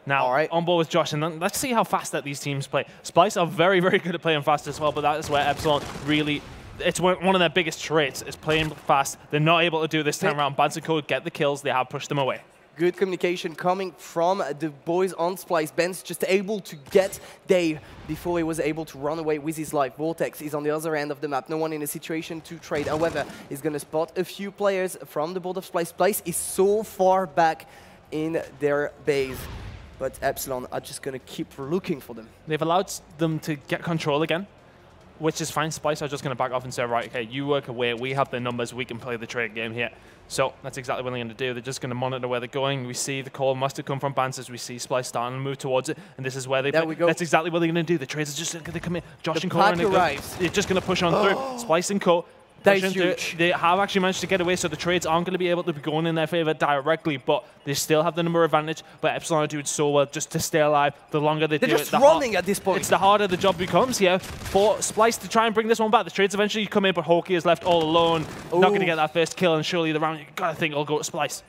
Now, on board with Josh, and then let's see how fast that these teams play. SPLYCE are very, very good at playing fast as well, but that is where EPSILON really... It's one of their biggest traits, is playing fast. They're not able to do this time around. Bands of Code get the kills. They have pushed them away. Good communication coming from the boys on SPLYCE. Ben's just able to get Dave before he was able to run away with his life. Vortex is on the other end of the map. No one in a situation to trade. However, he's going to spot a few players from the board of SPLYCE. SPLYCE is so far back in their base. But EPSILON are just going to keep looking for them. They've allowed them to get control again, which is fine. SPLYCE are just going to back off and say, right, okay, you work away. We have the numbers. We can play the trade game here. So that's exactly what they're going to do. They're just going to monitor where they're going. We see the call must have come from Bans as we see SPLYCE starting to move towards it. And this is where they play. That's exactly what they're going to do. The trades are just going to come in. Josh and Cole they're just going to push on through. SPLYCE and Co. They have actually managed to get away, so the trades aren't going to be able to be going in their favor directly, but they still have the number advantage. But EPSILON are doing so well just to stay alive. The longer they do it, they're just running at this point. It's the harder the job becomes here for SPLYCE to try and bring this one back. The trades eventually come in, but Hawkey is left all alone. Not going to get that first kill, and surely the round, you got to think it'll go to SPLYCE.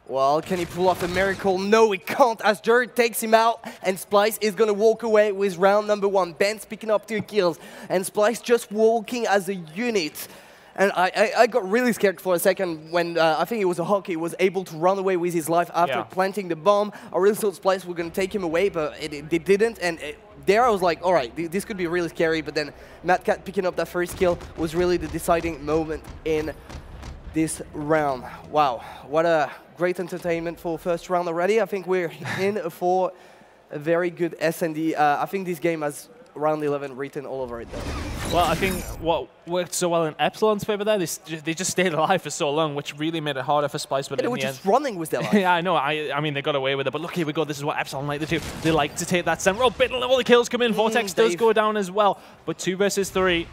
Well, can he pull off a miracle? No, he can't, as Jared takes him out, and SPLYCE is going to walk away with round number 1. Ben's picking up 2 kills, and SPLYCE just walking as a unit. And I got really scared for a second when I think it was a Hawkey was able to run away with his life after planting the bomb. I really thought SPLYCE were going to take him away, but they didn't. And there I was like, all right, this could be really scary. But then MadCat picking up that first kill was really the deciding moment in this round. Wow, what a great entertainment for first round already. I think we're in for a very good SND. I think this game has round 11 written all over it though. Well, I think what worked so well in EPSILON's favor there, they just stayed alive for so long, which really made it harder for SPLYCE. But they were just running with their life. Yeah, I know. I mean, they got away with it. But look, here we go. This is what EPSILON like to do. They like to take that central bit. All the kills come in. Vortex does go down as well. But 2 versus 3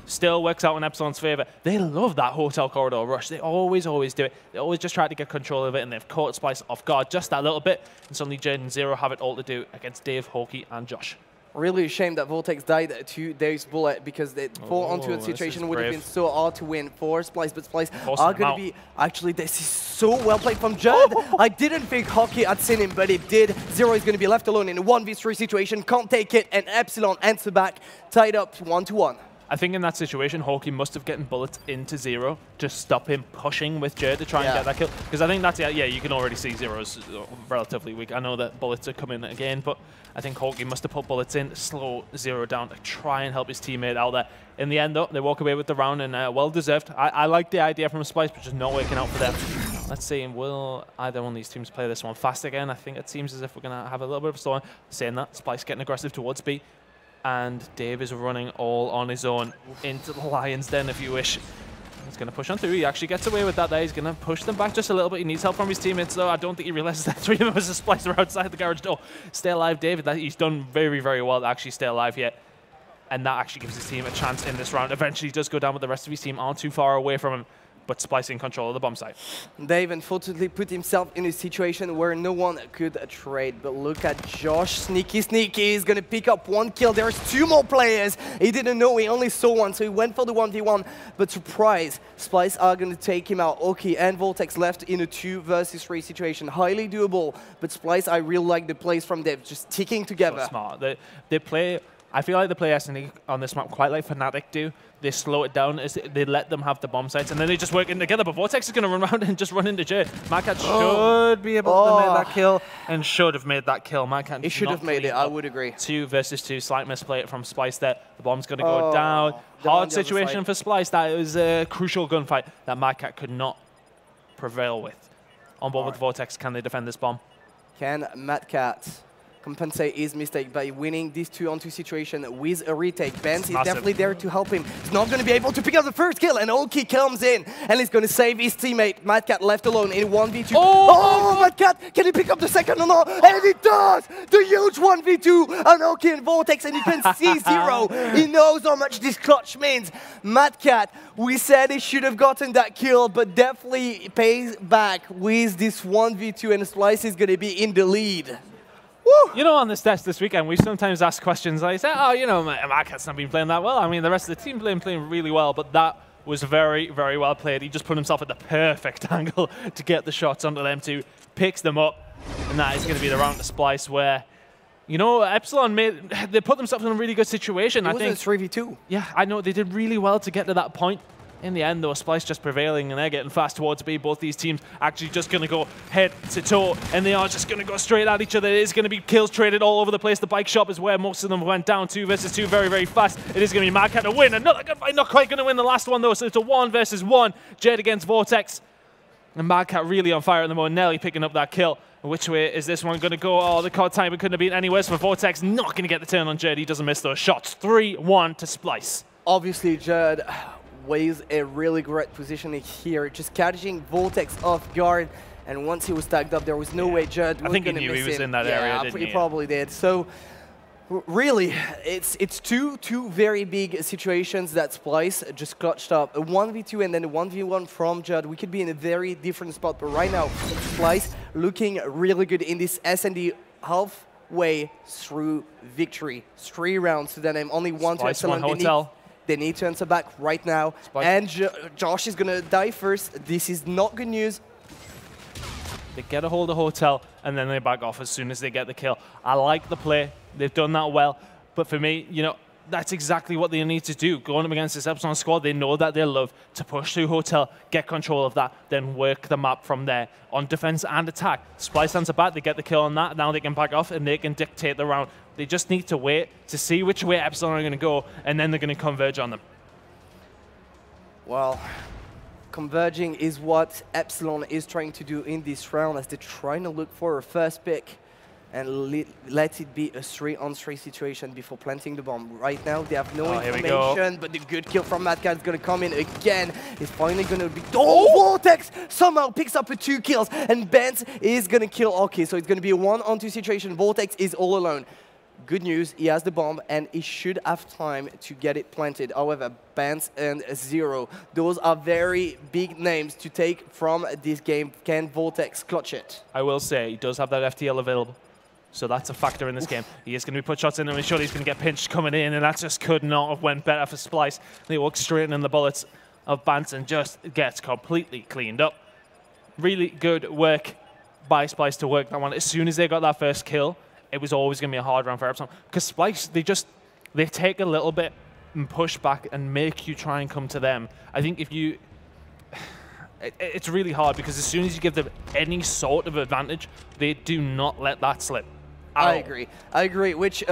still works out in EPSILON's favor. They love that hotel corridor rush. They always do it. They always just try to get control of it, and they've caught SPLYCE off guard just that little bit. And suddenly Jade and Zero have it all to do against Dave, Hawkey, and Josh. Really a shame that Vortex died to Dave's bullet because they fall onto a situation would have been so hard to win for SPLYCE, but SPLYCE are going to be... Actually, this is so well played from Judd. I didn't think Hockey had seen him, but it did. Zero is going to be left alone in a 1v3 situation, can't take it, and EPSILON answer back, tied up 1-1. I think in that situation, Hawkey must have gotten bullets into Zero to stop him pushing with Jerd to try and get that kill. Because I think that's, yeah, you can already see Zero's relatively weak. I know that bullets are coming again, but I think Hawkey must have put bullets in, slow Zero down to try and help his teammate out there. In the end, though, they walk away with the round, and well-deserved. I like the idea from SPLYCE, but just not working out for them. Let's see, will either one of these teams play this one fast again? I think it seems as if we're going to have a little bit of a storm. Saying that, SPLYCE getting aggressive towards B. And Dave is running all on his own into the Lion's Den, if you wish. He's going to push on through. He actually gets away with that there. He's going to push them back just a little bit. He needs help from his teammates, though. I don't think he realizes that 3 of us are SPLYCE are outside the garage door. Stay alive, David. He's done very, very well to actually stay alive yet. And that actually gives his team a chance in this round. Eventually, he does go down, but the rest of his team aren't too far away from him. But SPLYCE in control of the bomb site. Dave unfortunately put himself in a situation where no one could trade. But look at Josh, sneaky. He's going to pick up 1 kill. There's 2 more players. He didn't know, he only saw 1, so he went for the 1v1. But surprise, SPLYCE are going to take him out. Oki and Vortex left in a 2 versus 3 situation. Highly doable. But SPLYCE, I really like the plays from Dave, just ticking together. So smart. They play... I feel like they play S&E on this map quite like Fnatic do. They slow it down, they let them have the bomb sites, and then they just work in together. But Vortex is going to run around and just run into Jerd. Marcat should be able to make that kill, and should have made that kill. Marcat he should have made it, I would agree. 2 versus 2, slight misplay from SPLYCE there. The bomb's going to go down. Hard situation for SPLYCE. That was a crucial gunfight that Marcat could not prevail with. On board with Vortex, can they defend this bomb? Can Marcat compensate his mistake by winning this 2-on-2 situation with a retake? Benz is definitely there to help him. He's not going to be able to pick up the first kill, and Oki comes in, and he's going to save his teammate. Marcat left alone in 1v2. Marcat, can he pick up the second or not? And he does! The huge 1v2 on Oki and Vortex, and you can see Zero. He knows how much this clutch means. Marcat, we said he should have gotten that kill, but definitely pays back with this 1v2, and SPLYCE is going to be in the lead. You know, on this test this weekend, we sometimes ask questions like, oh, you know, Marcat's not been playing that well. I mean, the rest of the team playing really well, but that was very, very well played. He just put himself at the perfect angle to get the shots onto them 2, picks them up, and that is going to be the round to SPLYCE where, you know, EPSILON they put themselves in a really good situation. I think 3v2. Yeah, I know they did really well to get to that point. In the end, though, SPLYCE just prevailing, and they're getting fast towards B. Both these teams actually just going to go head to toe, and they are just going to go straight at each other. It is going to be kills traded all over the place. The bike shop is where most of them went down. 2 versus 2, very, very fast. It is going to be Marcat to win. Another gunfight, not quite going to win the last one, though, so it's a 1 versus 1. Jerd against Vortex. And Marcat really on fire at the moment. Nelly picking up that kill. Which way is this one going to go? Oh, the card timer couldn't have been any worse for Vortex. Not going to get the turn on Jerd. He doesn't miss those shots. 3-1 to SPLYCE. Obviously, Jerd was a really great positioning here, just catching Vortex off guard, and once he was tagged up, there was no way Jerd was going to miss him. I think he knew he was in that area, didn't he? He probably did. So, really, it's two very big situations that SPLYCE just clutched up. A 1v2 and then a 1v1 from Jerd. We could be in a very different spot, but right now, SPLYCE looking really good in this S&D halfway through victory. 3 rounds to their name, only 1 to EPSILON. Hotel. They need to answer back right now. And Josh is going to die first. This is not good news. They get a hold of Hotel, and then they back off as soon as they get the kill. I like the play. They've done that well. But for me, you know, that's exactly what they need to do. Going up against this EPSILON squad, they know that they'll love to push through Hotel, get control of that, then work the map from there on defense and attack. SPLYCE answer back, they get the kill on that. Now they can back off, and they can dictate the round. They just need to wait to see which way EPSILON are going to go, and then they're going to converge on them. Well, converging is what EPSILON is trying to do in this round, as they're trying to look for a first pick and let it be a 3-on-3 situation before planting the bomb. Right now, they have no information, but the good kill from Marcat is going to come in again. It's finally going to be... Vortex somehow picks up with 2 kills, and Benz is going to kill Oki. So it's going to be a 1-on-2 situation. Vortex is all alone. Good news, he has the bomb, and he should have time to get it planted. However, Benz and Zero, those are very big names to take from this game. Can Vortex clutch it? I will say, he does have that FTL available. So that's a factor in this game. He is going to be put shots in, and surely he's going to get pinched coming in, and that just could not have went better for SPLYCE. They walk straight in the bullets of Bance and just gets completely cleaned up. Really good work by SPLYCE to work that one. As soon as they got that first kill, it was always going to be a hard round for EPSILON. Because SPLYCE, they take a little bit and push back and make you try and come to them. I think if you... It's really hard because as soon as you give them any sort of advantage, they do not let that slip. I agree, which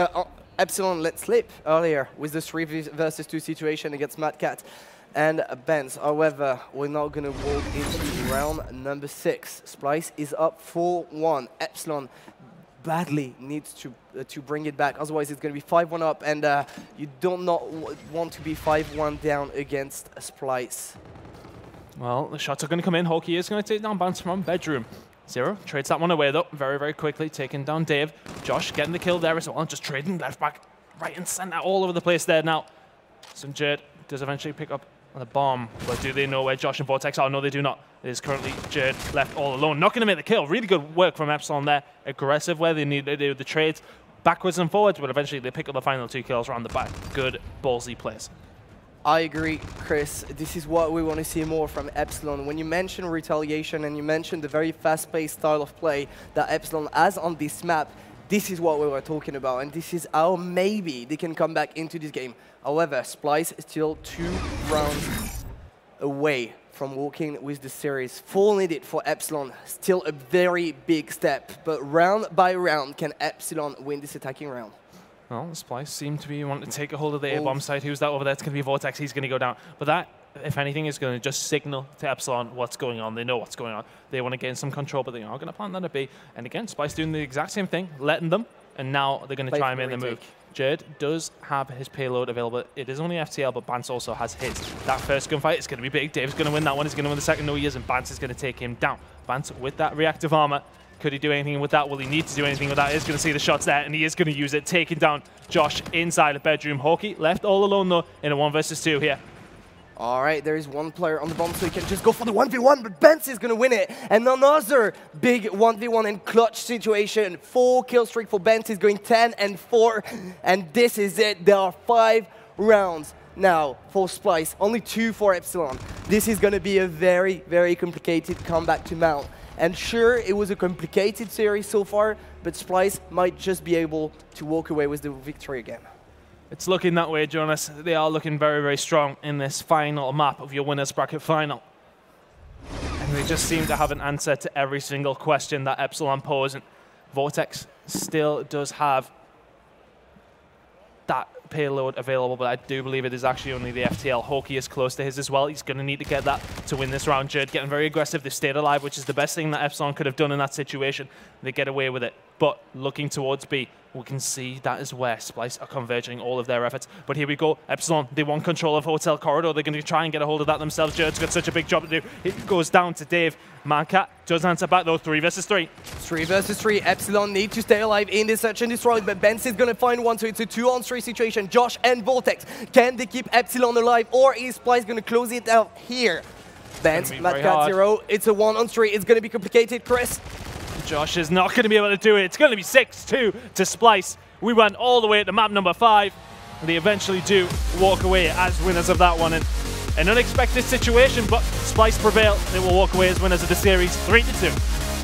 EPSILON let slip earlier with the 3 versus 2 situation against Mad Cat and Benz. However, we're not going to walk into round number 6. SPLYCE is up 4-1. EPSILON badly needs to bring it back. Otherwise, it's going to be 5-1 up, and you do not want to be 5-1 down against SPLYCE. Well, the shots are going to come in. Hawkey is going to take down Bance from bedroom. Zero trades that one away, though, very, very quickly, taking down Dave. Josh getting the kill there as well, just trading left back, right and center, all over the place there now. So Jerd does eventually pick up the bomb, but do they know where Josh and Vortex are? No, they do not. It is currently Jerd left all alone. Not going to make the kill. Really good work from EPSILON there. Aggressive where they need to do the trades, backwards and forwards, but eventually they pick up the final 2 kills around the back. Good, ballsy plays. I agree, Chris. This is what we want to see more from EPSILON. When you mention retaliation and you mention the very fast-paced style of play that EPSILON has on this map, this is what we were talking about, and this is how maybe they can come back into this game. However, SPLYCE is still 2 rounds away from walking with the series. Full needed for EPSILON, still a very big step, but round by round, can EPSILON win this attacking round? Well, SPLYCE seem to be wanting to take a hold of the A-bomb side. Who's that over there? It's going to be Vortex. He's going to go down. But that, if anything, is going to just signal to EPSILON what's going on. They know what's going on. They want to gain some control, but they are going to plant that a B. And again, SPLYCE doing the exact same thing, letting them, and now they're going to try and make the move. Jerd does have his payload available. It is only FTL, but Bance also has his. That first gunfight is going to be big. Dave's going to win that one. He's going to win the second. No, he isn't. Bance is going to take him down. Bance with that reactive armor. Could he do anything with that? Will he need to do anything with that? He's going to see the shots there, and he is going to use it, taking down Josh inside the bedroom. Hawkey left all alone, though, in a 1 versus 2 here. All right, there is one player on the bomb, so he can just go for the 1v1, but Benz is going to win it. And another big 1v1 and clutch situation. 4 kill streak for Benz. He's going 10-4, and this is it. There are 5 rounds now for SPLYCE, only 2 for EPSILON. This is going to be a very, very complicated comeback to mount. And sure, it was a complicated series so far, but SPLYCE might just be able to walk away with the victory again. It's looking that way, Jonas. They are looking very, very strong in this final map of your winners bracket final. And they just seem to have an answer to every single question that EPSILON pose. And Vortex still does have that payload available, but I do believe it is actually only the FTL. Hawkey is close to his as well. He's going to need to get that to win this round. Jerd getting very aggressive. They stayed alive, which is the best thing that EPSILON could have done in that situation. They get away with it. But looking towards B, we can see that is where SPLYCE are converging all of their efforts. But here we go. EPSILON, they want control of Hotel Corridor. They're going to try and get a hold of that themselves. Jerd's got such a big job to do. It goes down to Dave. Mancat does answer back, though. 3 versus 3. 3 versus 3. EPSILON need to stay alive in this search and destroy, but Benz is going to find one, so it's a 2-on-3 situation. Josh and Vortex, can they keep EPSILON alive, or is SPLYCE going to close it out here? Benz, Mancat 0. It's a 1-on-3. It's going to be complicated, Chris. Josh is not going to be able to do it. It's going to be 6-2 to SPLYCE. We went all the way to map number 5. And they eventually do walk away as winners of that one. And an unexpected situation, but SPLYCE prevail. They will walk away as winners of the series 3-2.